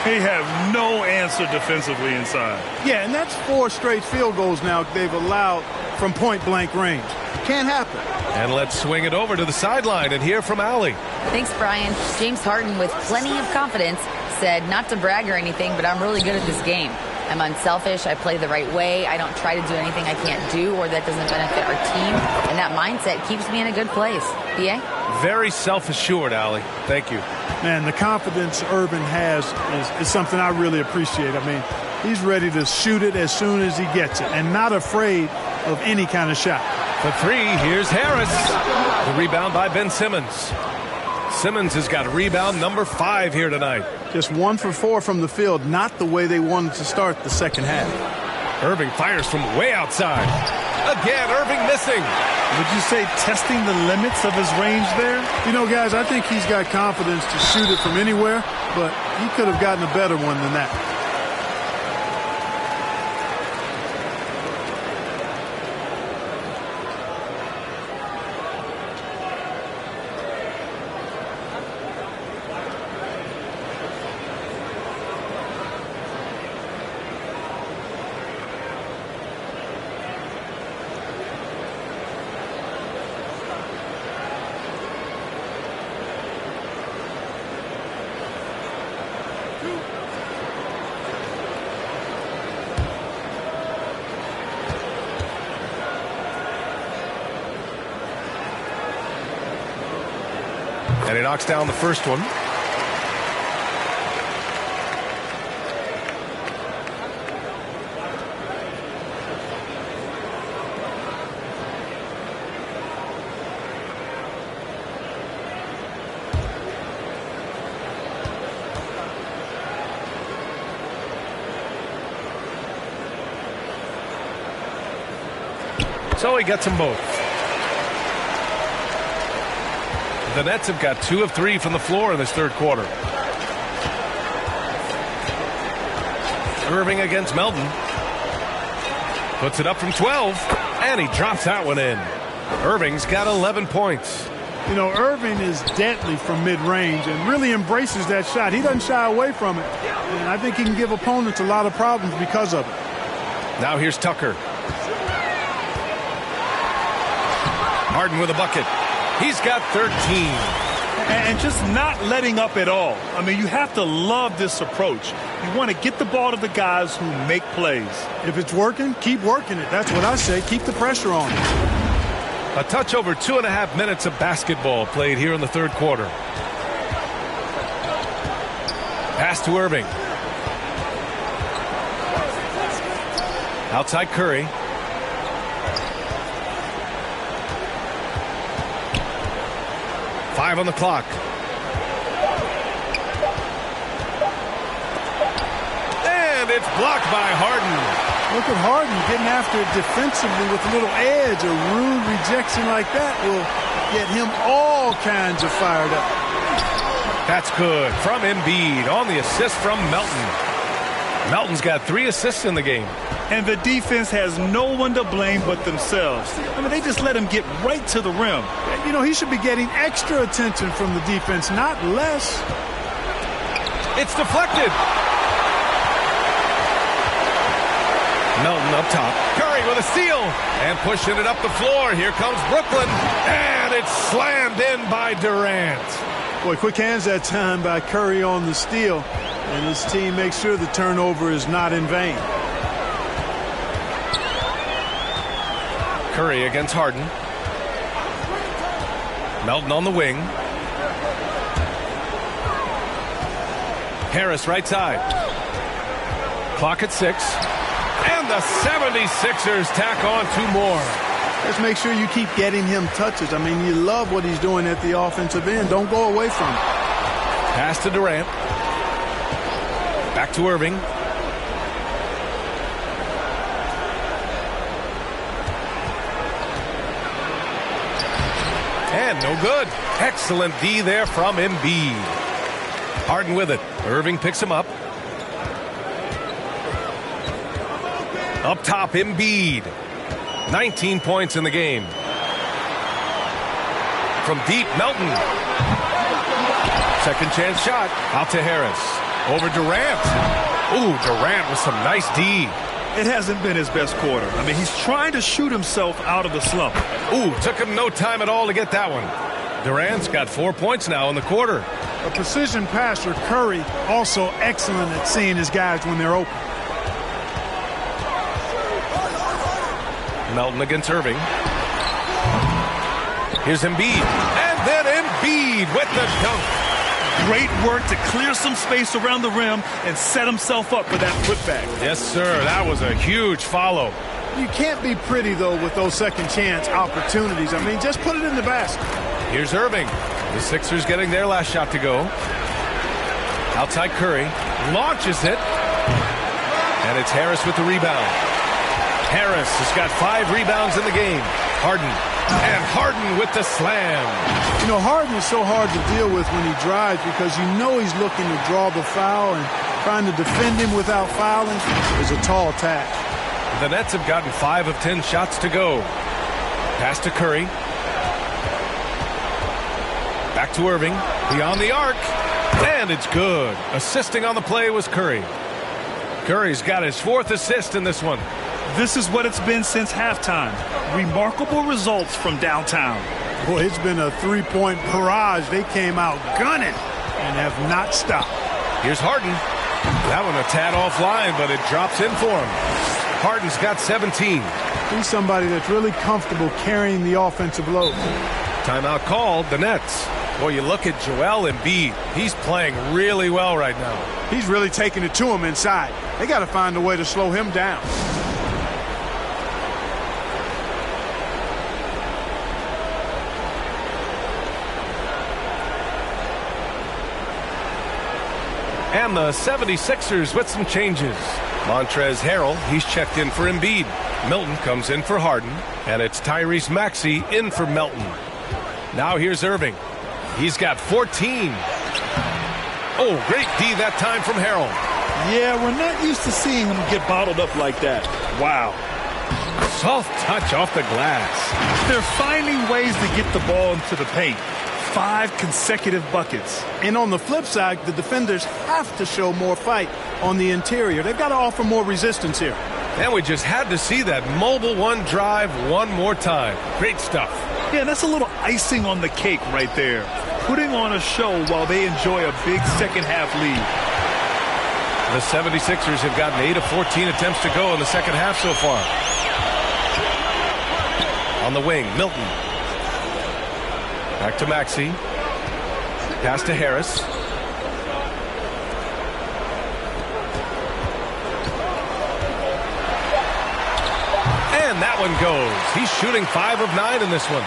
They have no answer defensively inside. Yeah, and that's 4 straight field goals now they've allowed from point-blank range. Can't happen. And let's swing it over to the sideline and hear from Allie. Thanks, Brian. James Harden, with plenty of confidence, said, not to brag or anything, but I'm really good at this game. I'm unselfish. I play the right way. I don't try to do anything I can't do or that doesn't benefit our team. And that mindset keeps me in a good place. B.A.? Very self-assured, Allie. Thank you. Man, the confidence Irving has is something I really appreciate. I mean, he's ready to shoot it as soon as he gets it and not afraid of any kind of shot. For three, here's Harris. The rebound by Ben Simmons. Simmons has got rebound number 5 here tonight. Just 1 for 4 from the field, not the way they wanted to start the second half. Irving fires from way outside. Again, Irving missing. Would you say testing the limits of his range there? You know, guys, I think he's got confidence to shoot it from anywhere, but he could have gotten a better one than that. And he knocks down the first one. So he gets them both. The Nets have got 2 of 3 from the floor in this third quarter. Irving against Melton. Puts it up from 12, and he drops that one in. Irving's got 11 points. You know, Irving is deadly from mid-range and really embraces that shot. He doesn't shy away from it. And I think he can give opponents a lot of problems because of it. Now here's Tucker. Harden with a bucket. He's got 13. And just not letting up at all. I mean, you have to love this approach. You want to get the ball to the guys who make plays. If it's working, keep working it. That's what I say. Keep the pressure on. A touch over 2.5 minutes of basketball played here in the third quarter. Pass to Irving. Outside Curry. Five on the clock. And it's blocked by Harden. Look at Harden getting after it defensively with a little edge. A rude rejection like that will get him all kinds of fired up. That's good from Embiid on the assist from Melton. Melton's got 3 assists in the game. And the defense has no one to blame but themselves. I mean, they just let him get right to the rim. You know, he should be getting extra attention from the defense, not less. It's deflected. Melton up top. Curry with a steal. And pushing it up the floor. Here comes Brooklyn. And it's slammed in by Durant. Boy, quick hands that time by Curry on the steal. And his team makes sure the turnover is not in vain. Curry against Harden. Melton on the wing. Harris right side. Clock at 6. And the 76ers tack on 2 more. Let's make sure you keep getting him touches. I mean, you love what he's doing at the offensive end. Don't go away from it. Pass to Durant. Back to Irving. And no good. Excellent D there from Embiid. Harden with it. Irving picks him up. Up top, Embiid. 19 points in the game. From deep, Melton. Second chance shot. Out to Harris. Over Durant. Ooh, Durant with some nice D. It hasn't been his best quarter. I mean, he's trying to shoot himself out of the slump. Ooh, took him no time at all to get that one. Durant's got 4 points now in the quarter. A precision passer, Curry, also excellent at seeing his guys when they're open. Melton against Irving. Here's Embiid. And then Embiid with the dunk. Great work to clear some space around the rim and set himself up for that putback. Yes, sir. That was a huge follow. You can't be pretty, though, with those second chance opportunities. I mean, just put it in the basket. Here's Irving. The Sixers getting their last shot to go. Outside Curry. Launches it. And it's Harris with the rebound. Harris has got 5 rebounds in the game. Harden. And Harden with the slam. You know, Harden is so hard to deal with when he drives because you know he's looking to draw the foul, and trying to defend him without fouling is a tall task. The Nets have gotten 5 of 10 shots to go. Pass to Curry. Back to Irving. Beyond the arc. And it's good. Assisting on the play was Curry. Curry's got his 4th assist in this one. This is what it's been since halftime. Remarkable results from downtown. Boy, it's been a 3-point barrage. They came out gunning and have not stopped. Here's Harden. That one a tad offline, but it drops in for him. Harden's got 17. He's somebody that's really comfortable carrying the offensive load. Timeout called, the Nets. Boy, you look at Joel Embiid. He's playing really well right now. He's really taking it to him inside. They got to find a way to slow him down. And the 76ers with some changes. Montrezl Harrell, he's checked in for Embiid. Milton comes in for Harden. And it's Tyrese Maxey in for Melton. Now here's Irving. He's got 14. Oh, great D that time from Harrell. Yeah, we're not used to seeing him get bottled up like that. Wow. Soft touch off the glass. They're finding ways to get the ball into the paint. 5 consecutive buckets. And on the flip side, the defenders have to show more fight on the interior. They've got to offer more resistance here. And we just had to see that mobile one drive one more time. Great stuff. Yeah, that's a little icing on the cake right there. Putting on a show while they enjoy a big second half lead. The 76ers have gotten 8 of 14 attempts to go in the second half so far. On the wing, Milton. Back to Maxey. Pass to Harris. And that one goes. He's shooting 5 of 9 in this one.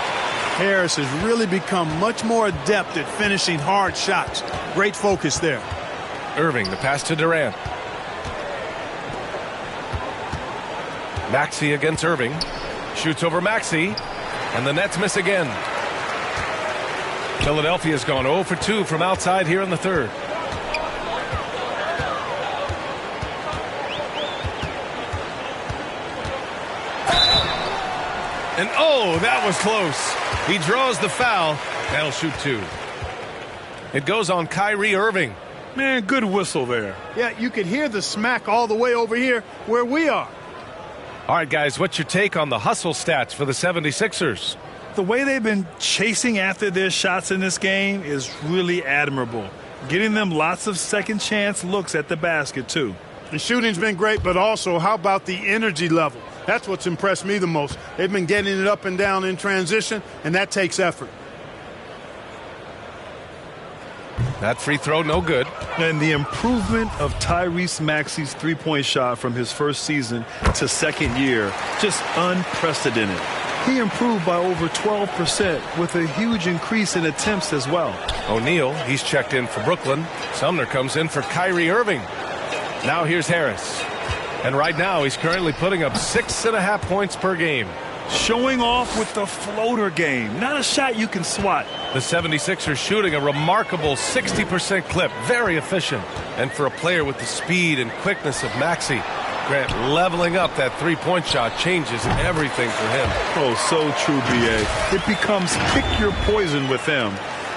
Harris has really become much more adept at finishing hard shots. Great focus there. Irving, the pass to Durant. Maxey against Irving. Shoots over Maxey. And the Nets miss again. Philadelphia's gone 0 for 2 from outside here in the third. And oh, that was close. He draws the foul. That'll shoot 2. It goes on Kyrie Irving. Man, good whistle there. Yeah, you could hear the smack all the way over here where we are. All right, guys, what's your take on the hustle stats for the 76ers? The way they've been chasing after their shots in this game is really admirable. Getting them lots of second chance looks at the basket, too. The shooting's been great, but also how about the energy level? That's what's impressed me the most. They've been getting it up and down in transition, and that takes effort. That free throw, no good. And the improvement of Tyrese Maxey's three-point shot from his first season to second year, just unprecedented. He improved by over 12% with a huge increase in attempts as well. O'Neal, he's checked in for Brooklyn. Sumner comes in for Kyrie Irving. Now here's Harris. And right now he's currently putting up 6.5 points per game. Showing off with the floater game. Not a shot you can swat. The 76ers shooting a remarkable 60% clip. Very efficient. And for a player with the speed and quickness of Maxey, Grant, leveling up that three-point shot changes everything for him. Oh, so true, B.A. It becomes pick your poison with him.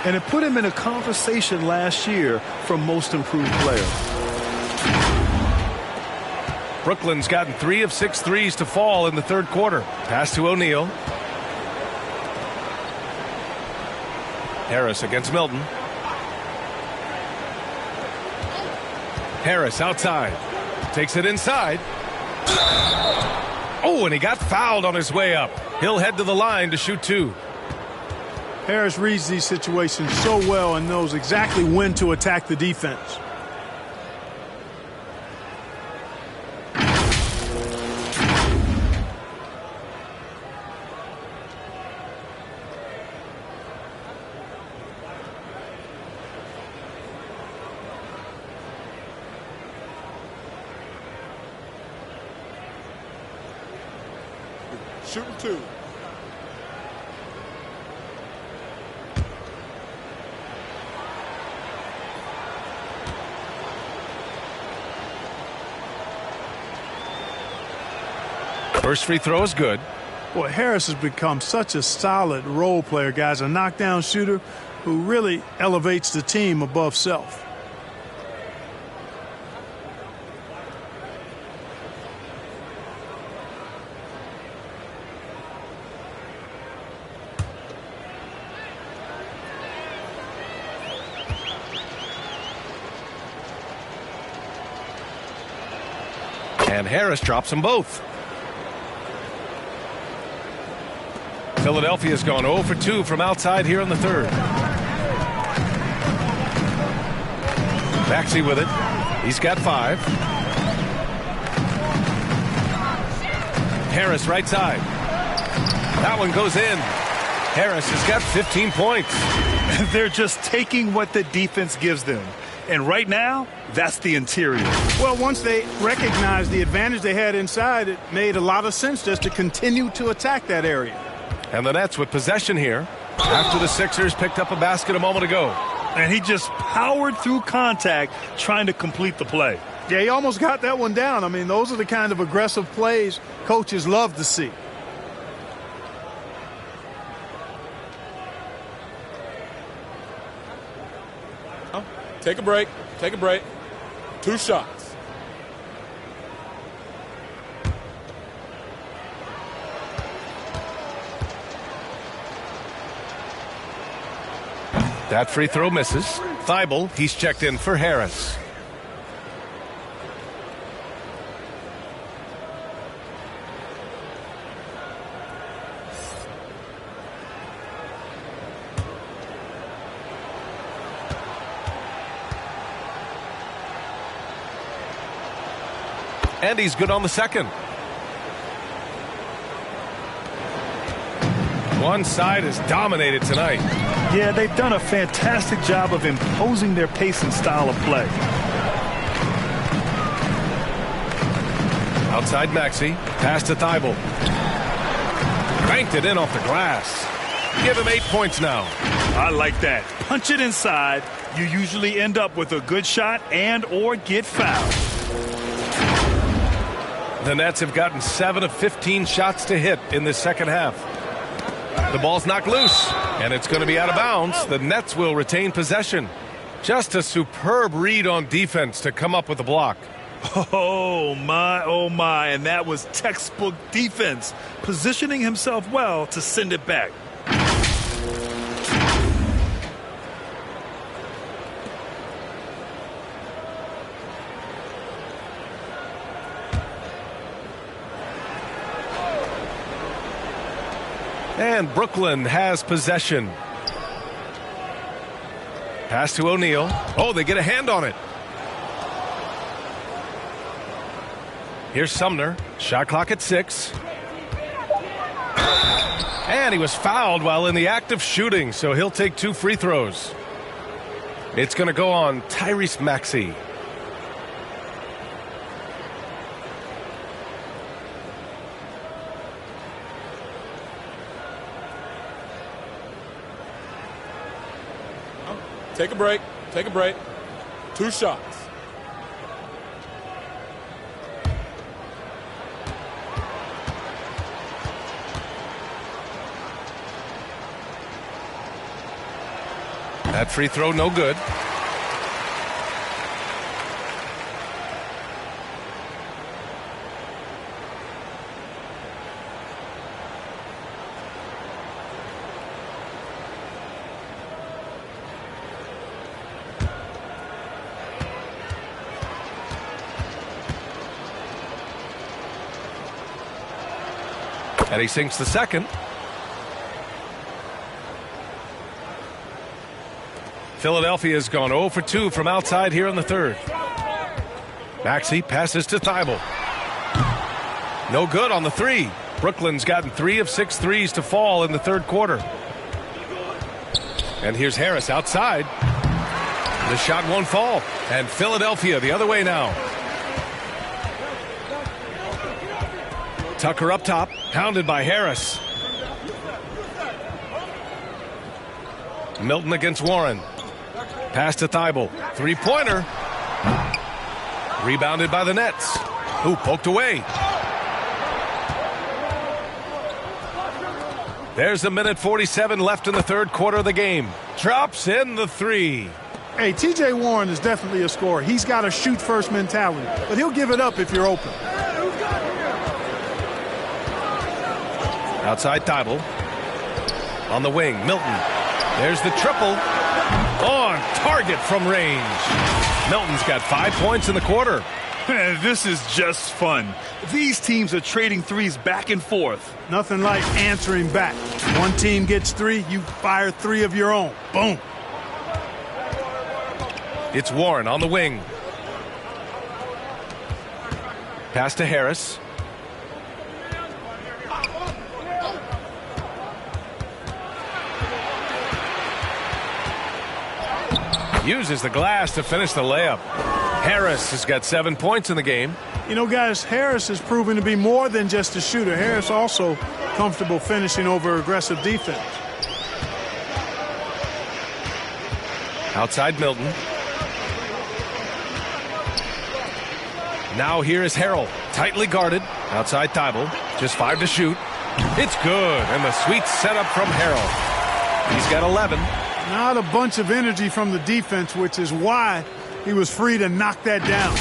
And it put him in a conversation last year for most improved player. Brooklyn's gotten 3 of 6 threes to fall in the third quarter. Pass to O'Neal. Harris against Milton. Harris outside. Takes it inside. Oh, and he got fouled on his way up. He'll head to the line to shoot 2. Harris reads these situations so well and knows exactly when to attack the defense. Shooting 2. First free throw is good. Boy, Harris has become such a solid role player, guys. A knockdown shooter who really elevates the team above self. And Harris drops them both. Philadelphia's gone 0 for 2 from outside here in the third. Maxey with it. He's got 5. Harris right side. That one goes in. Harris has got 15 points. They're just taking what the defense gives them. And right now, that's the interior. Well, once they recognized the advantage they had inside, it made a lot of sense just to continue to attack that area. And the Nets with possession here after the Sixers picked up a basket a moment ago. And he just powered through contact trying to complete the play. Yeah, he almost got that one down. I mean, those are the kind of aggressive plays coaches love to see. Take a break. Take a break. 2 shots. That free throw misses. Thibault, he's checked in for Harris. And he's good on the second. One side is dominated tonight. Yeah, they've done a fantastic job of imposing their pace and style of play. Outside Maxey. Pass to Thibault. Banked it in off the glass. Give him 8 points now. I like that. Punch it inside. You usually end up with a good shot and or get fouled. The Nets have gotten 7 of 15 shots to hit in this second half. The ball's knocked loose, and it's going to be out of bounds. The Nets will retain possession. Just a superb read on defense to come up with the block. Oh, my, and that was textbook defense, positioning himself well to send it back. And Brooklyn has possession. Pass to O'Neal. Oh, they get a hand on it. Here's Sumner. Shot clock at 6. And he was fouled while in the act of shooting, so he'll take 2 free throws. It's going to go on Tyrese Maxey. Take a break. Take a break. 2 shots. That free throw no good. And he sinks the second. Philadelphia's gone 0 for 2 from outside here in the third. Maxey passes to Thibault. No good on the three. Brooklyn's gotten 3 of 6 threes to fall in the third quarter. And here's Harris outside. The shot won't fall. And Philadelphia the other way now. Tucker up top, pounded by Harris. Milton against Warren. Pass to Thibault. Three-pointer. Rebounded by the Nets. Ooh, poked away. There's a minute 47 left in the third quarter of the game. Drops in the three. Hey, T.J. Warren is definitely a scorer. He's got a shoot-first mentality, but he'll give it up if you're open. Outside Thibault. On the wing, Milton. There's the triple. On target from range. Milton's got 5 points in the quarter. This is just fun. These teams are trading threes back and forth. Nothing like answering back. One team gets 3, you fire 3 of your own. Boom. It's Warren on the wing. Pass to Harris. Uses the glass to finish the layup. Harris has got 7 points in the game. You know, guys, Harris has proven to be more than just a shooter. Harris also comfortable finishing over aggressive defense. Outside Milton. Now here is Harrell, tightly guarded. Outside Thibault, just 5 to shoot. It's good, and the sweet setup from Harrell. He's got 11. Not a bunch of energy from the defense, which is why he was free to knock that down.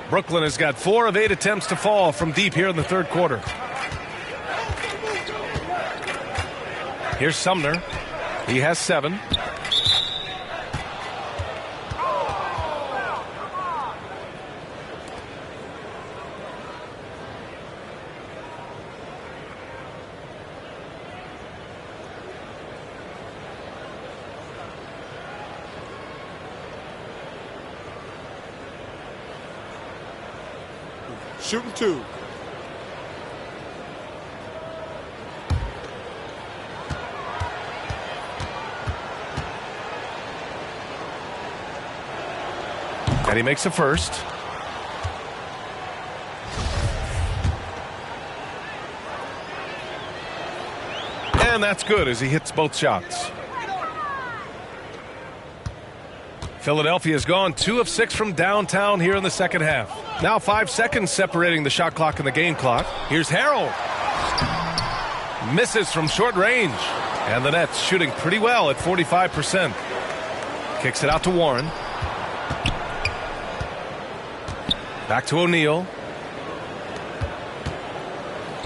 Brooklyn has got 4 of 8 attempts to fall from deep here in the third quarter. Here's Sumner. He has 7. Shooting 2. And he makes the first. And that's good as he hits both shots. Philadelphia's gone 2 of 6 from downtown here in the second half. Now 5 seconds separating the shot clock and the game clock. Here's Harrell. Misses from short range. And the Nets shooting pretty well at 45%. Kicks it out to Warren. Back to O'Neal.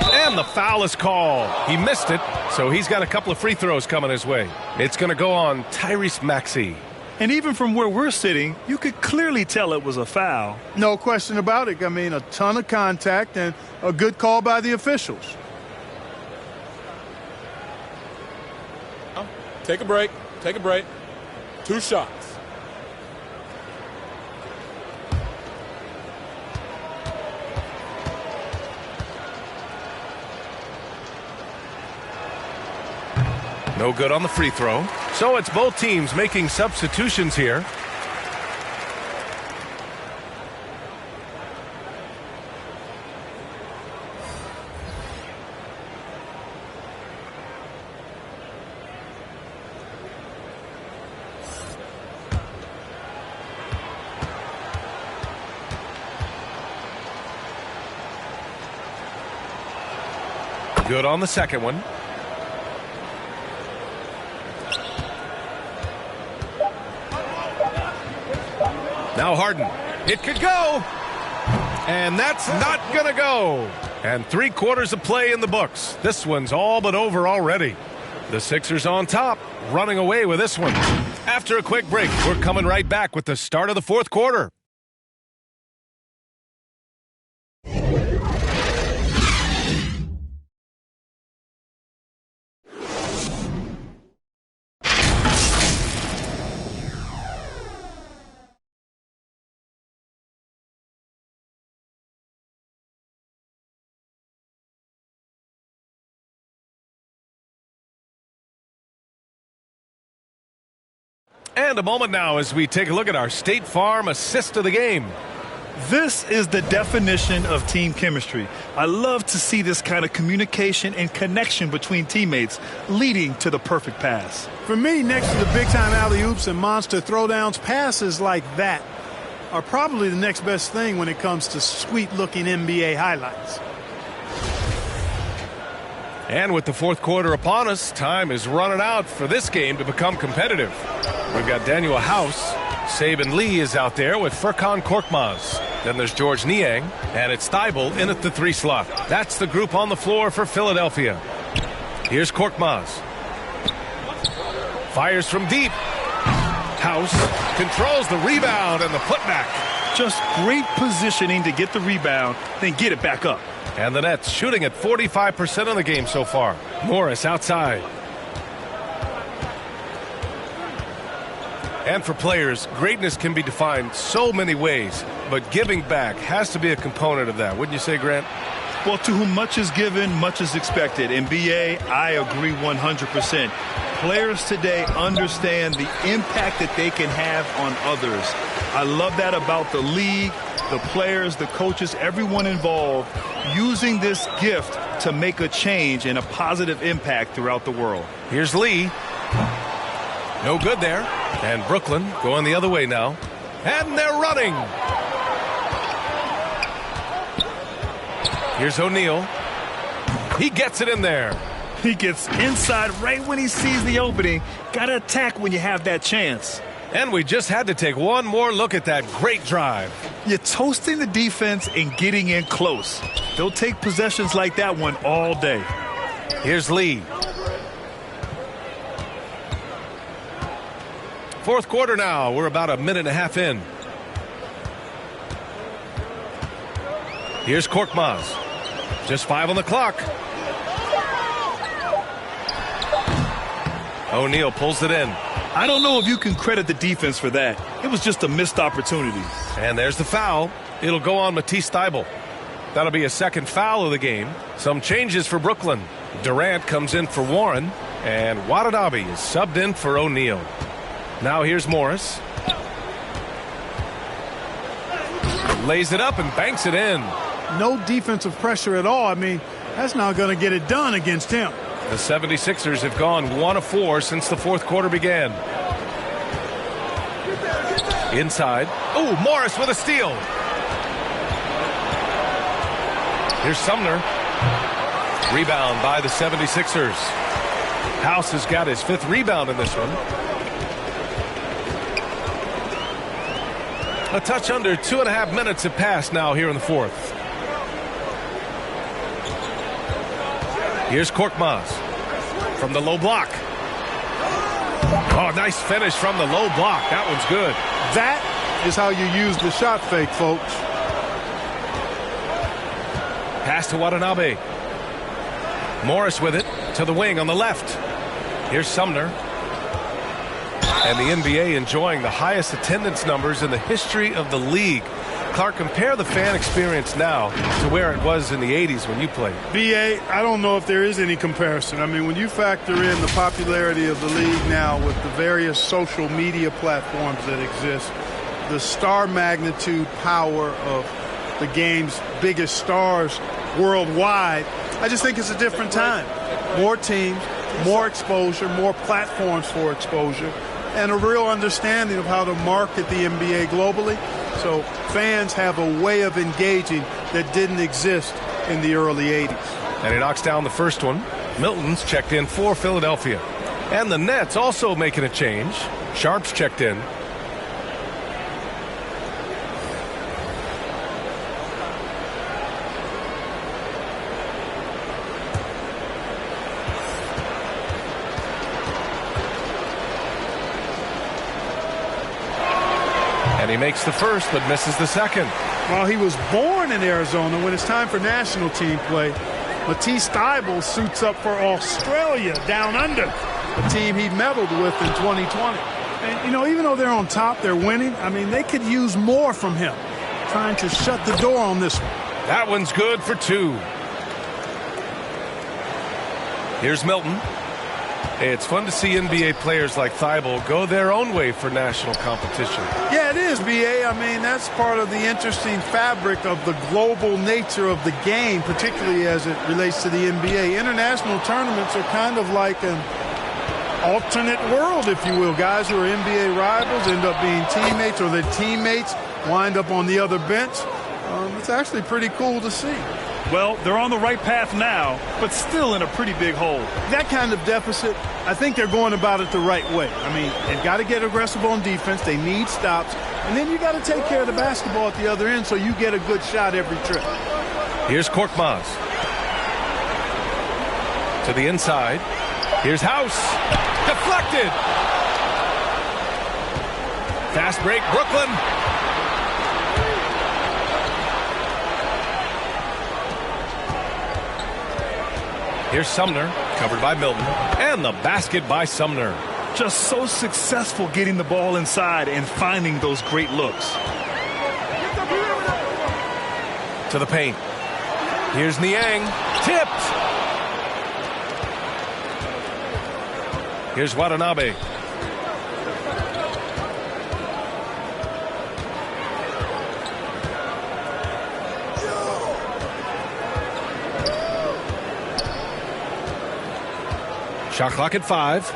And the foul is called. He missed it, so he's got a couple of free throws coming his way. It's going to go on Tyrese Maxey. And even from where we're sitting, you could clearly tell it was a foul. No question about it. I mean, a ton of contact and a good call by the officials. Take a break. Take a break. 2 shots. No good on the free throw. So it's both teams making substitutions here. Good on the second one. Now Harden. It could go. And that's not going to go. And 3 quarters of play in the books. This one's all but over already. The Sixers on top, running away with this one. After a quick break, we're coming right back with the start of the fourth quarter. And a moment now as we take a look at our State Farm assist of the game. This is the definition of team chemistry. I love to see this kind of communication and connection between teammates leading to the perfect pass. For me, next to the big-time alley-oops and monster throwdowns, passes like that are probably the next best thing when it comes to sweet-looking NBA highlights. And with the fourth quarter upon us, time is running out for this game to become competitive. We've got Daniel House. Saban Lee is out there with Furkan Korkmaz. Then there's George Niang, and it's Thybulle in at the 3 slot. That's the group on the floor for Philadelphia. Here's Korkmaz. Fires from deep. House controls the rebound and the putback. Just great positioning to get the rebound, then get it back up. And the Nets shooting at 45% of the game so far. Morris outside. And for players, greatness can be defined so many ways, but giving back has to be a component of that. Wouldn't you say, Grant? Well, to whom much is given, much is expected. In BA, I agree 100%. Players today understand the impact that they can have on others. I love that about the league, the players, the coaches, everyone involved, using this gift to make a change and a positive impact throughout the world. Here's Lee. No good there. And Brooklyn going the other way now. And they're running. Here's O'Neal. He gets it in there. He gets inside right when he sees the opening. Got to attack when you have that chance. And we just had to take one more look at that great drive. You're toasting the defense and getting in close. They'll take possessions like that one all day. Here's Lee. Fourth quarter now. We're about a minute and a half in. Here's Korkmaz. Just 5 on the clock. O'Neal pulls it in. I don't know if you can credit the defense for that. It was just a missed opportunity. And there's the foul. It'll go on Matisse Thybulle. That'll be a second foul of the game. Some changes for Brooklyn. Durant comes in for Warren, and Watanabe is subbed in for O'Neal. Now here's Morris. Lays it up and banks it in. No defensive pressure at all. I mean, that's not going to get it done against him. The 76ers have gone 1 of 4 since the fourth quarter began. Inside. Oh, Morris with a steal. Here's Sumner. Rebound by the 76ers. House has got his 5th rebound in this one. A touch under 2.5 minutes have passed now here in the fourth. Here's Korkmaz from the low block. Oh, nice finish from the low block. That one's good. That is how you use the shot fake, folks. Pass to Watanabe. Morris with it to the wing on the left. Here's Sumner. And the NBA enjoying the highest attendance numbers in the history of the league. Clark, compare the fan experience now to where it was in the 80s when you played. BA, I don't know if there is any comparison. I mean, when you factor in the popularity of the league now with the various social media platforms that exist, the star magnitude power of the game's biggest stars worldwide, I just think it's a different time. More teams, more exposure, more platforms for exposure, and a real understanding of how to market the NBA globally. So fans have a way of engaging that didn't exist in the early 80s. And he knocks down the first one. Milton's checked in for Philadelphia. And the Nets also making a change. Sharp's checked in. He makes the first but misses the second. Well, he was born in Arizona. When it's time for national team play, Matisse Thybulle suits up for Australia down under, a team he medaled with in 2020. And, you know, even though they're on top, they're winning. I mean, they could use more from him, trying to shut the door on this one. That one's good for 2. Here's Milton. It's fun to see NBA players like Thibault go their own way for national competition. Yeah, it is, B.A. I mean, that's part of the interesting fabric of the global nature of the game, particularly as it relates to the NBA. International tournaments are kind of like an alternate world, if you will. Guys who are NBA rivals end up being teammates, or their teammates wind up on the other bench. It's actually pretty cool to see. Well, they're on the right path now, but still in a pretty big hole. That kind of deficit, I think they're going about it the right way. I mean, they've got to get aggressive on defense. They need stops. And then you got to take care of the basketball at the other end so you get a good shot every trip. Here's Korkmaz. To the inside. Here's House. Deflected. Fast break, Brooklyn. Here's Sumner, covered by Milton, and the basket by Sumner. Just so successful getting the ball inside and finding those great looks. To the paint. Here's Niang, tipped. Here's Watanabe. Shot clock at 5.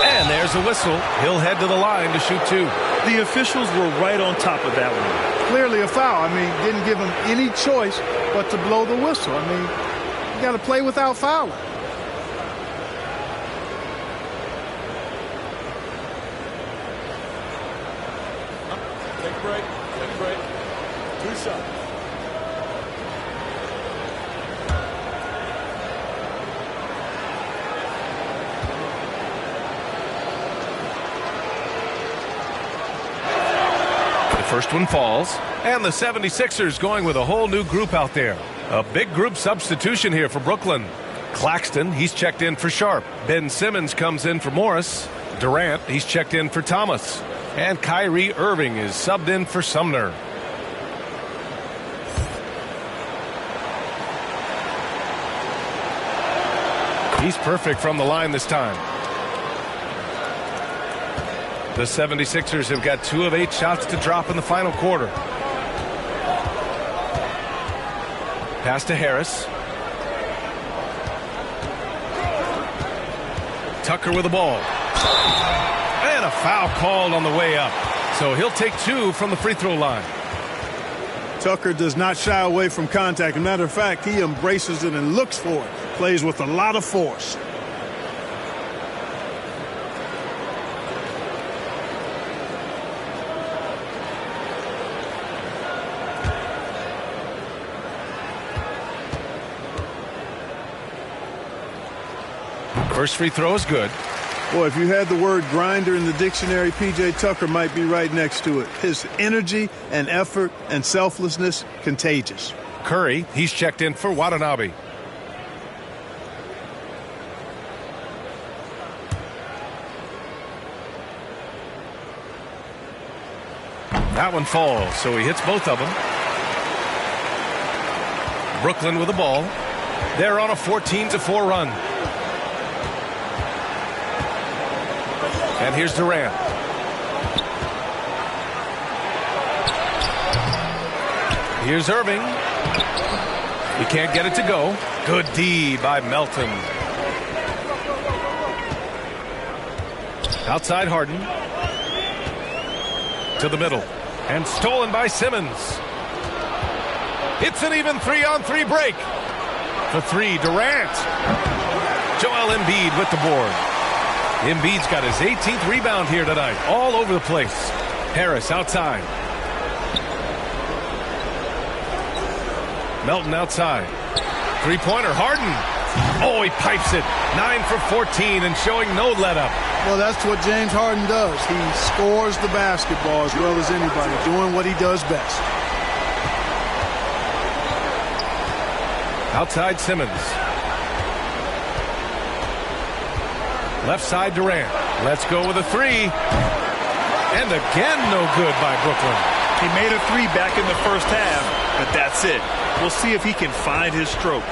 And there's a whistle. He'll head to the line to shoot 2. The officials were right on top of that one. Clearly a foul. I mean, didn't give him any choice but to blow the whistle. I mean, you got to play without fouling. Take a break. Take a break. 2 shots. First one falls, and the 76ers going with a whole new group out there. A big group substitution here for Brooklyn. Claxton, he's checked in for Sharp. Ben Simmons comes in for Morris. Durant, he's checked in for Thomas. And Kyrie Irving is subbed in for Sumner. He's perfect from the line this time. The 76ers have got 2 of 8 shots to drop in the final quarter. Pass to Harris. Tucker with the ball. And a foul called on the way up. So he'll take 2 from the free throw line. Tucker does not shy away from contact. As a matter of fact, he embraces it and looks for it. Plays with a lot of force. First free throw is good. Boy, if you had the word grinder in the dictionary, P.J. Tucker might be right next to it. His energy and effort and selflessness, contagious. Curry, he's checked in for Watanabe. That one falls, so he hits both of them. Brooklyn with the ball. They're on a 14-4 run. And here's Durant. Here's Irving. He can't get it to go. Good D by Melton. Outside Harden. To the middle. And stolen by Simmons. It's an even 3-on-3 break. For 3, Durant. Joel Embiid with the board. Embiid's got his 18th rebound here tonight. All over the place. Harris outside. Melton outside. Three-pointer, Harden. Oh, he pipes it. 9 for 14 and showing no let-up. Well, that's what James Harden does. He scores the basketball as well as anybody, doing what he does best. Outside Simmons. Left side Durant. Let's go with a 3. And again, no good by Brooklyn. He made a 3 back in the first half, but that's it. We'll see if he can find his stroke.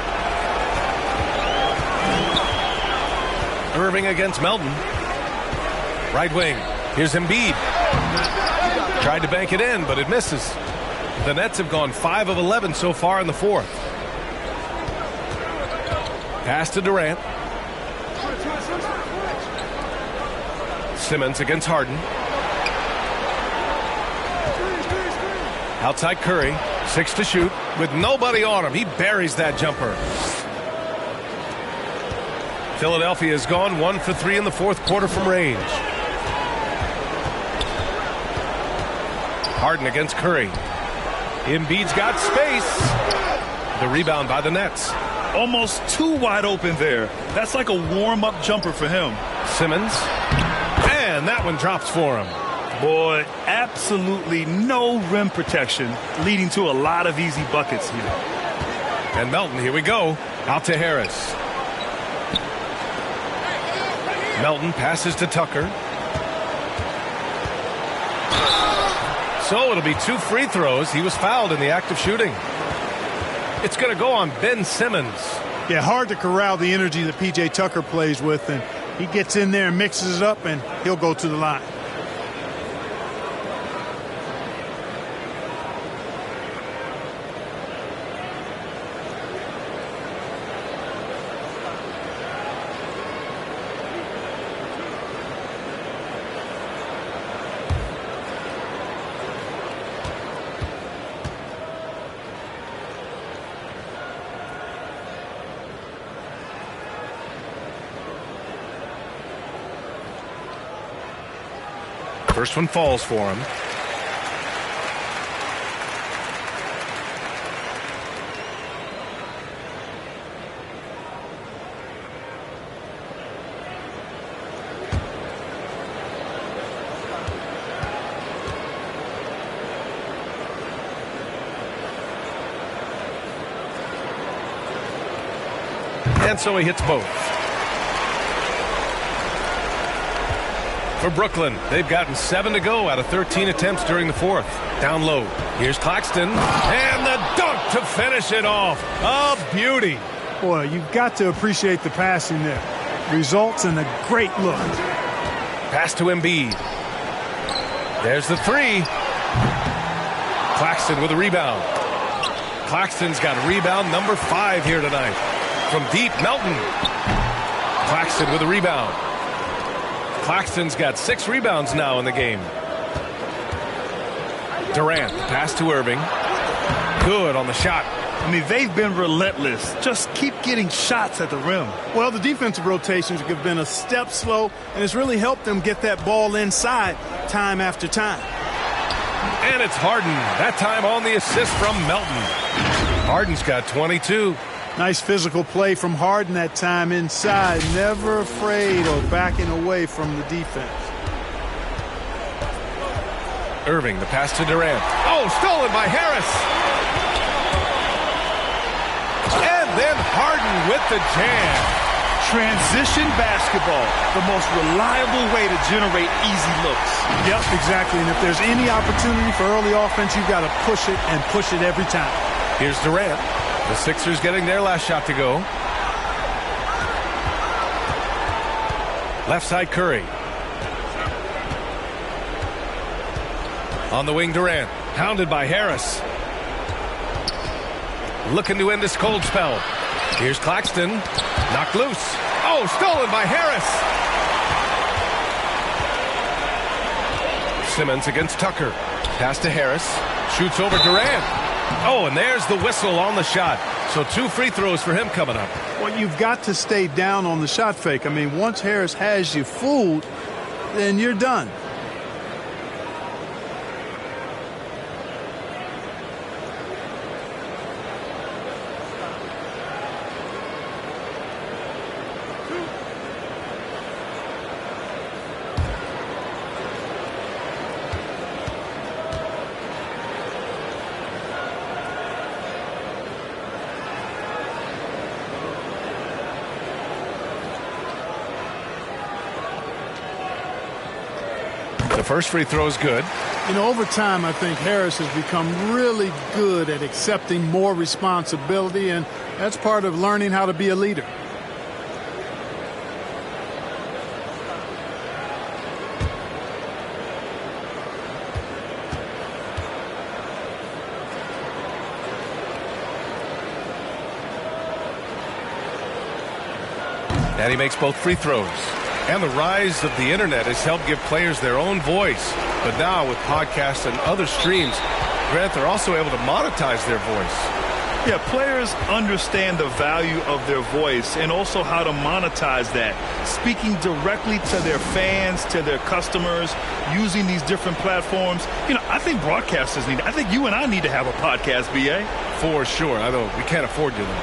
Irving against Melton. Right wing. Here's Embiid. Tried to bank it in, but it misses. The Nets have gone 5 of 11 so far in the fourth. Pass to Durant. Simmons against Harden. Outside Curry. 6 to shoot. With nobody on him, he buries that jumper. Philadelphia has gone 1 for 3 in the fourth quarter from range. Harden against Curry. Embiid's got space. The rebound by the Nets. Almost too wide open there. That's like a warm-up jumper for him. Simmons. And that one drops for him. Boy, absolutely no rim protection, leading to a lot of easy buckets here. And Melton, here we go. Out to Harris. Melton passes to Tucker. So it'll be 2 free throws. He was fouled in the act of shooting. It's going to go on Ben Simmons. Yeah, hard to corral the energy that P.J. Tucker plays with, and he gets in there and mixes it up, and he'll go to the line. First one falls for him. And so he hits both. For Brooklyn, they've gotten 7 to go out of 13 attempts during the fourth. Down low. Here's Claxton. And the dunk to finish it off. A beauty. Boy, you've got to appreciate the passing there. Results in a great look. Pass to Embiid. There's the 3. Claxton with a rebound. Claxton's got rebound number 5 here tonight. From deep, Melton. Claxton with a rebound. Claxton's got 6 rebounds now in the game. Durant, pass to Irving. Good on the shot. I mean, they've been relentless. Just keep getting shots at the rim. Well, the defensive rotations have been a step slow, and it's really helped them get that ball inside time after time. And it's Harden. That time on the assist from Melton. Harden's got 22. Nice physical play from Harden that time inside. Never afraid or backing away from the defense. Irving, the pass to Durant. Oh, stolen by Harris. And then Harden with the jam. Transition basketball, the most reliable way to generate easy looks. Yep, exactly. And if there's any opportunity for early offense, you've got to push it and push it every time. Here's Durant. The Sixers getting their last shot to go. Left side Curry. On the wing Durant. Pounded by Harris. Looking to end this cold spell. Here's Claxton. Knocked loose. Oh, stolen by Harris. Simmons against Tucker. Pass to Harris. Shoots over Durant. Oh, and there's the whistle on the shot. So 2 free throws for him coming up. Well, you've got to stay down on the shot fake. I mean, once Harris has you fooled, then you're done. The first free throw is good. You know, over time, I think Harris has become really good at accepting more responsibility, and that's part of learning how to be a leader. And he makes both free throws. And the rise of the internet has helped give players their own voice. But now with podcasts and other streams, Grant, they're also able to monetize their voice. Yeah, players understand the value of their voice and also how to monetize that. Speaking directly to their fans, to their customers, using these different platforms. You know, I think broadcasters need, I think you and I need to have a podcast, BA. For sure. I know we can't afford you though.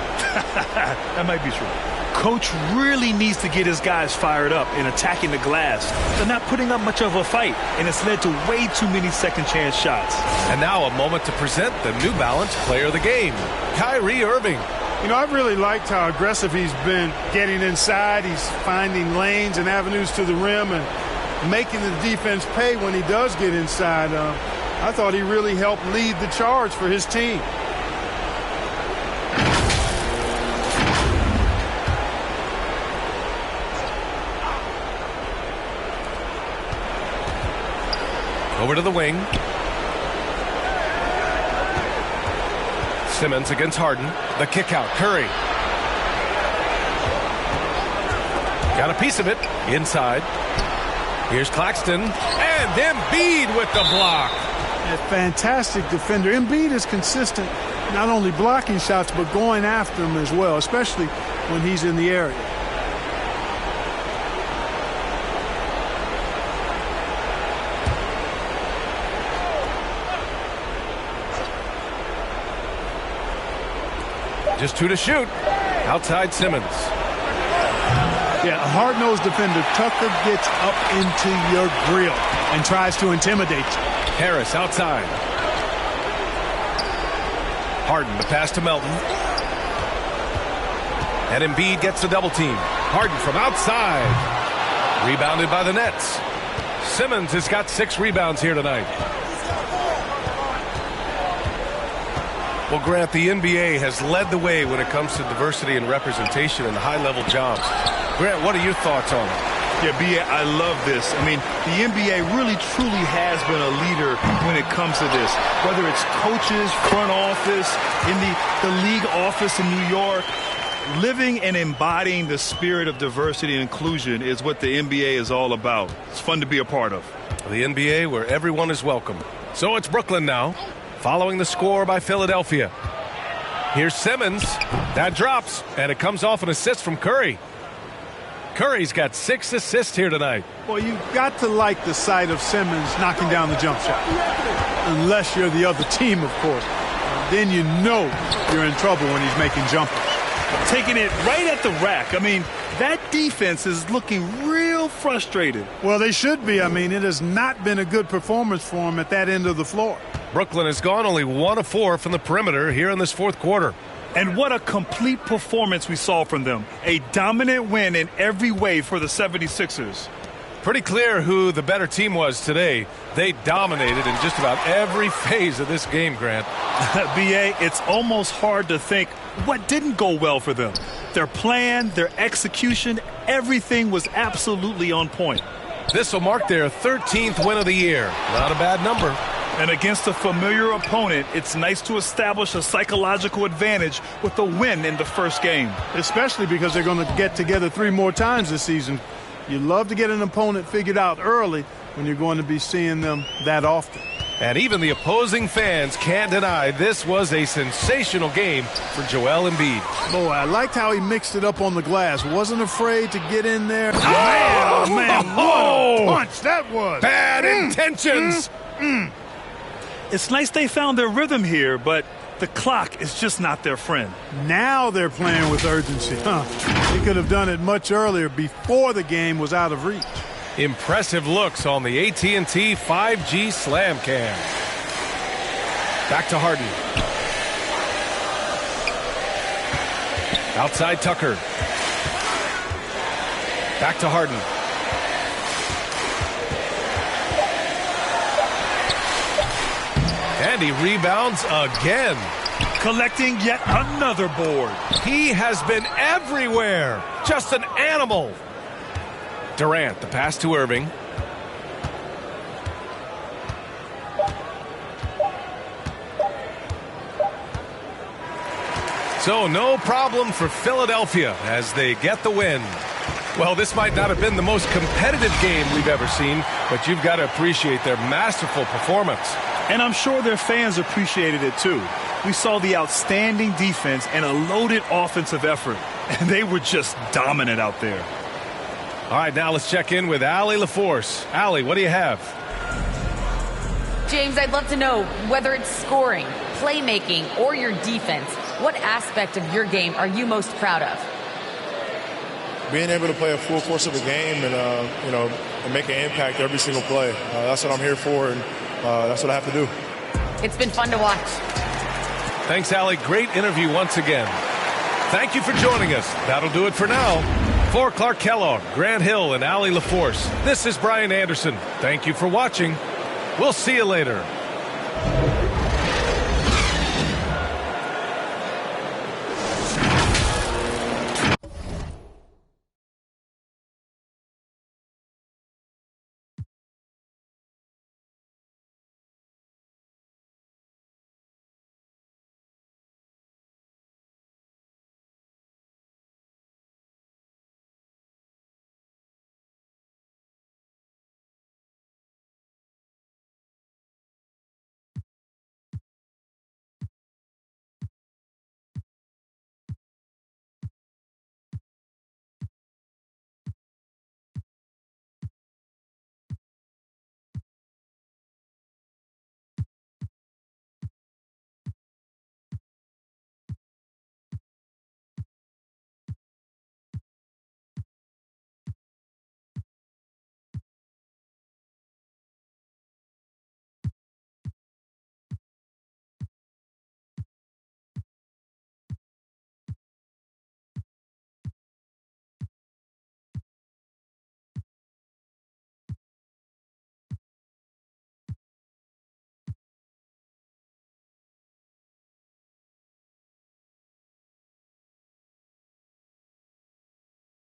That might be true. Coach really needs to get his guys fired up in attacking the glass. They're not putting up much of a fight, and it's led to way too many second chance shots. And now a moment to present the New Balance Player of the Game, Kyrie Irving. You know, I've really liked how aggressive he's been getting inside. He's finding lanes and avenues to the rim and making the defense pay when he does get inside. I thought he really helped lead the charge for his team. Over to the wing. Simmons against Harden. The kick out. Curry. Got a piece of it. Inside. Here's Claxton. And Embiid with the block. A fantastic defender. Embiid is consistent, not only blocking shots, but going after them as well, especially when he's in the area. Just 2 to shoot. Outside Simmons. Yeah, a hard-nosed defender. Tucker gets up into your grill and tries to intimidate you. Harris outside. Harden, the pass to Melton. And Embiid gets the double team. Harden from outside. Rebounded by the Nets. Simmons has got 6 rebounds here tonight. Well, Grant, the NBA has led the way when it comes to diversity and representation in high-level jobs. Grant, what are your thoughts on it? Yeah, B.A., I love this. I mean, the NBA really, truly has been a leader when it comes to this. Whether it's coaches, front office, in the league office in New York, living and embodying the spirit of diversity and inclusion is what the NBA is all about. It's fun to be a part of. The NBA where everyone is welcome. So it's Brooklyn now, following the score by Philadelphia. Here's Simmons. That drops, and it comes off an assist from Curry. Curry's got 6 assists here tonight. Well, you've got to like the sight of Simmons knocking down the jump shot. Unless you're the other team, of course. Then you know you're in trouble when he's making jumpers. Taking it right at the rack. I mean, that defense is looking real frustrated. Well, they should be. I mean, it has not been a good performance for him at that end of the floor. Brooklyn has gone only 1 of 4 from the perimeter here in this fourth quarter. And what a complete performance we saw from them. A dominant win in every way for the 76ers. Pretty clear who the better team was today. They dominated in just about every phase of this game, Grant. B.A., it's almost hard to think what didn't go well for them. Their plan, their execution, everything was absolutely on point. This will mark their 13th win of the year. Not a bad number. And against a familiar opponent, it's nice to establish a psychological advantage with a win in the first game. Especially because they're going to get together 3 more times this season. You love to get an opponent figured out early when you're going to be seeing them that often. And even the opposing fans can't deny this was a sensational game for Joel Embiid. Boy, I liked how he mixed it up on the glass. Wasn't afraid to get in there. Oh, man, what a punch that was. Bad intentions. It's nice they found their rhythm here, but the clock is just not their friend. Now they're playing with urgency. They could have done it much earlier before the game was out of reach. Impressive looks on the AT&T 5G Slam Cam. Back to Harden. Outside Tucker. Back to Harden. And he rebounds again. Collecting yet another board. He has been everywhere. Just an animal. Durant, the pass to Irving. So no problem for Philadelphia as they get the win. Well, this might not have been the most competitive game we've ever seen, but you've got to appreciate their masterful performance. And I'm sure their fans appreciated it too. We saw the outstanding defense and a loaded offensive effort, and they were just dominant out there. All right, now let's check in with Allie LaForce. Allie, what do you have? James, I'd love to know whether it's scoring, playmaking, or your defense. What aspect of your game are you most proud of? Being able to play a full course of a game and, and make an impact every single play. That's what I'm here for, and that's what I have to do. It's been fun to watch. Thanks, Allie. Great interview once again. Thank you for joining us. That'll do it for now. For Clark Kellogg, Grant Hill, and Allie LaForce, this is Brian Anderson. Thank you for watching. We'll see you later.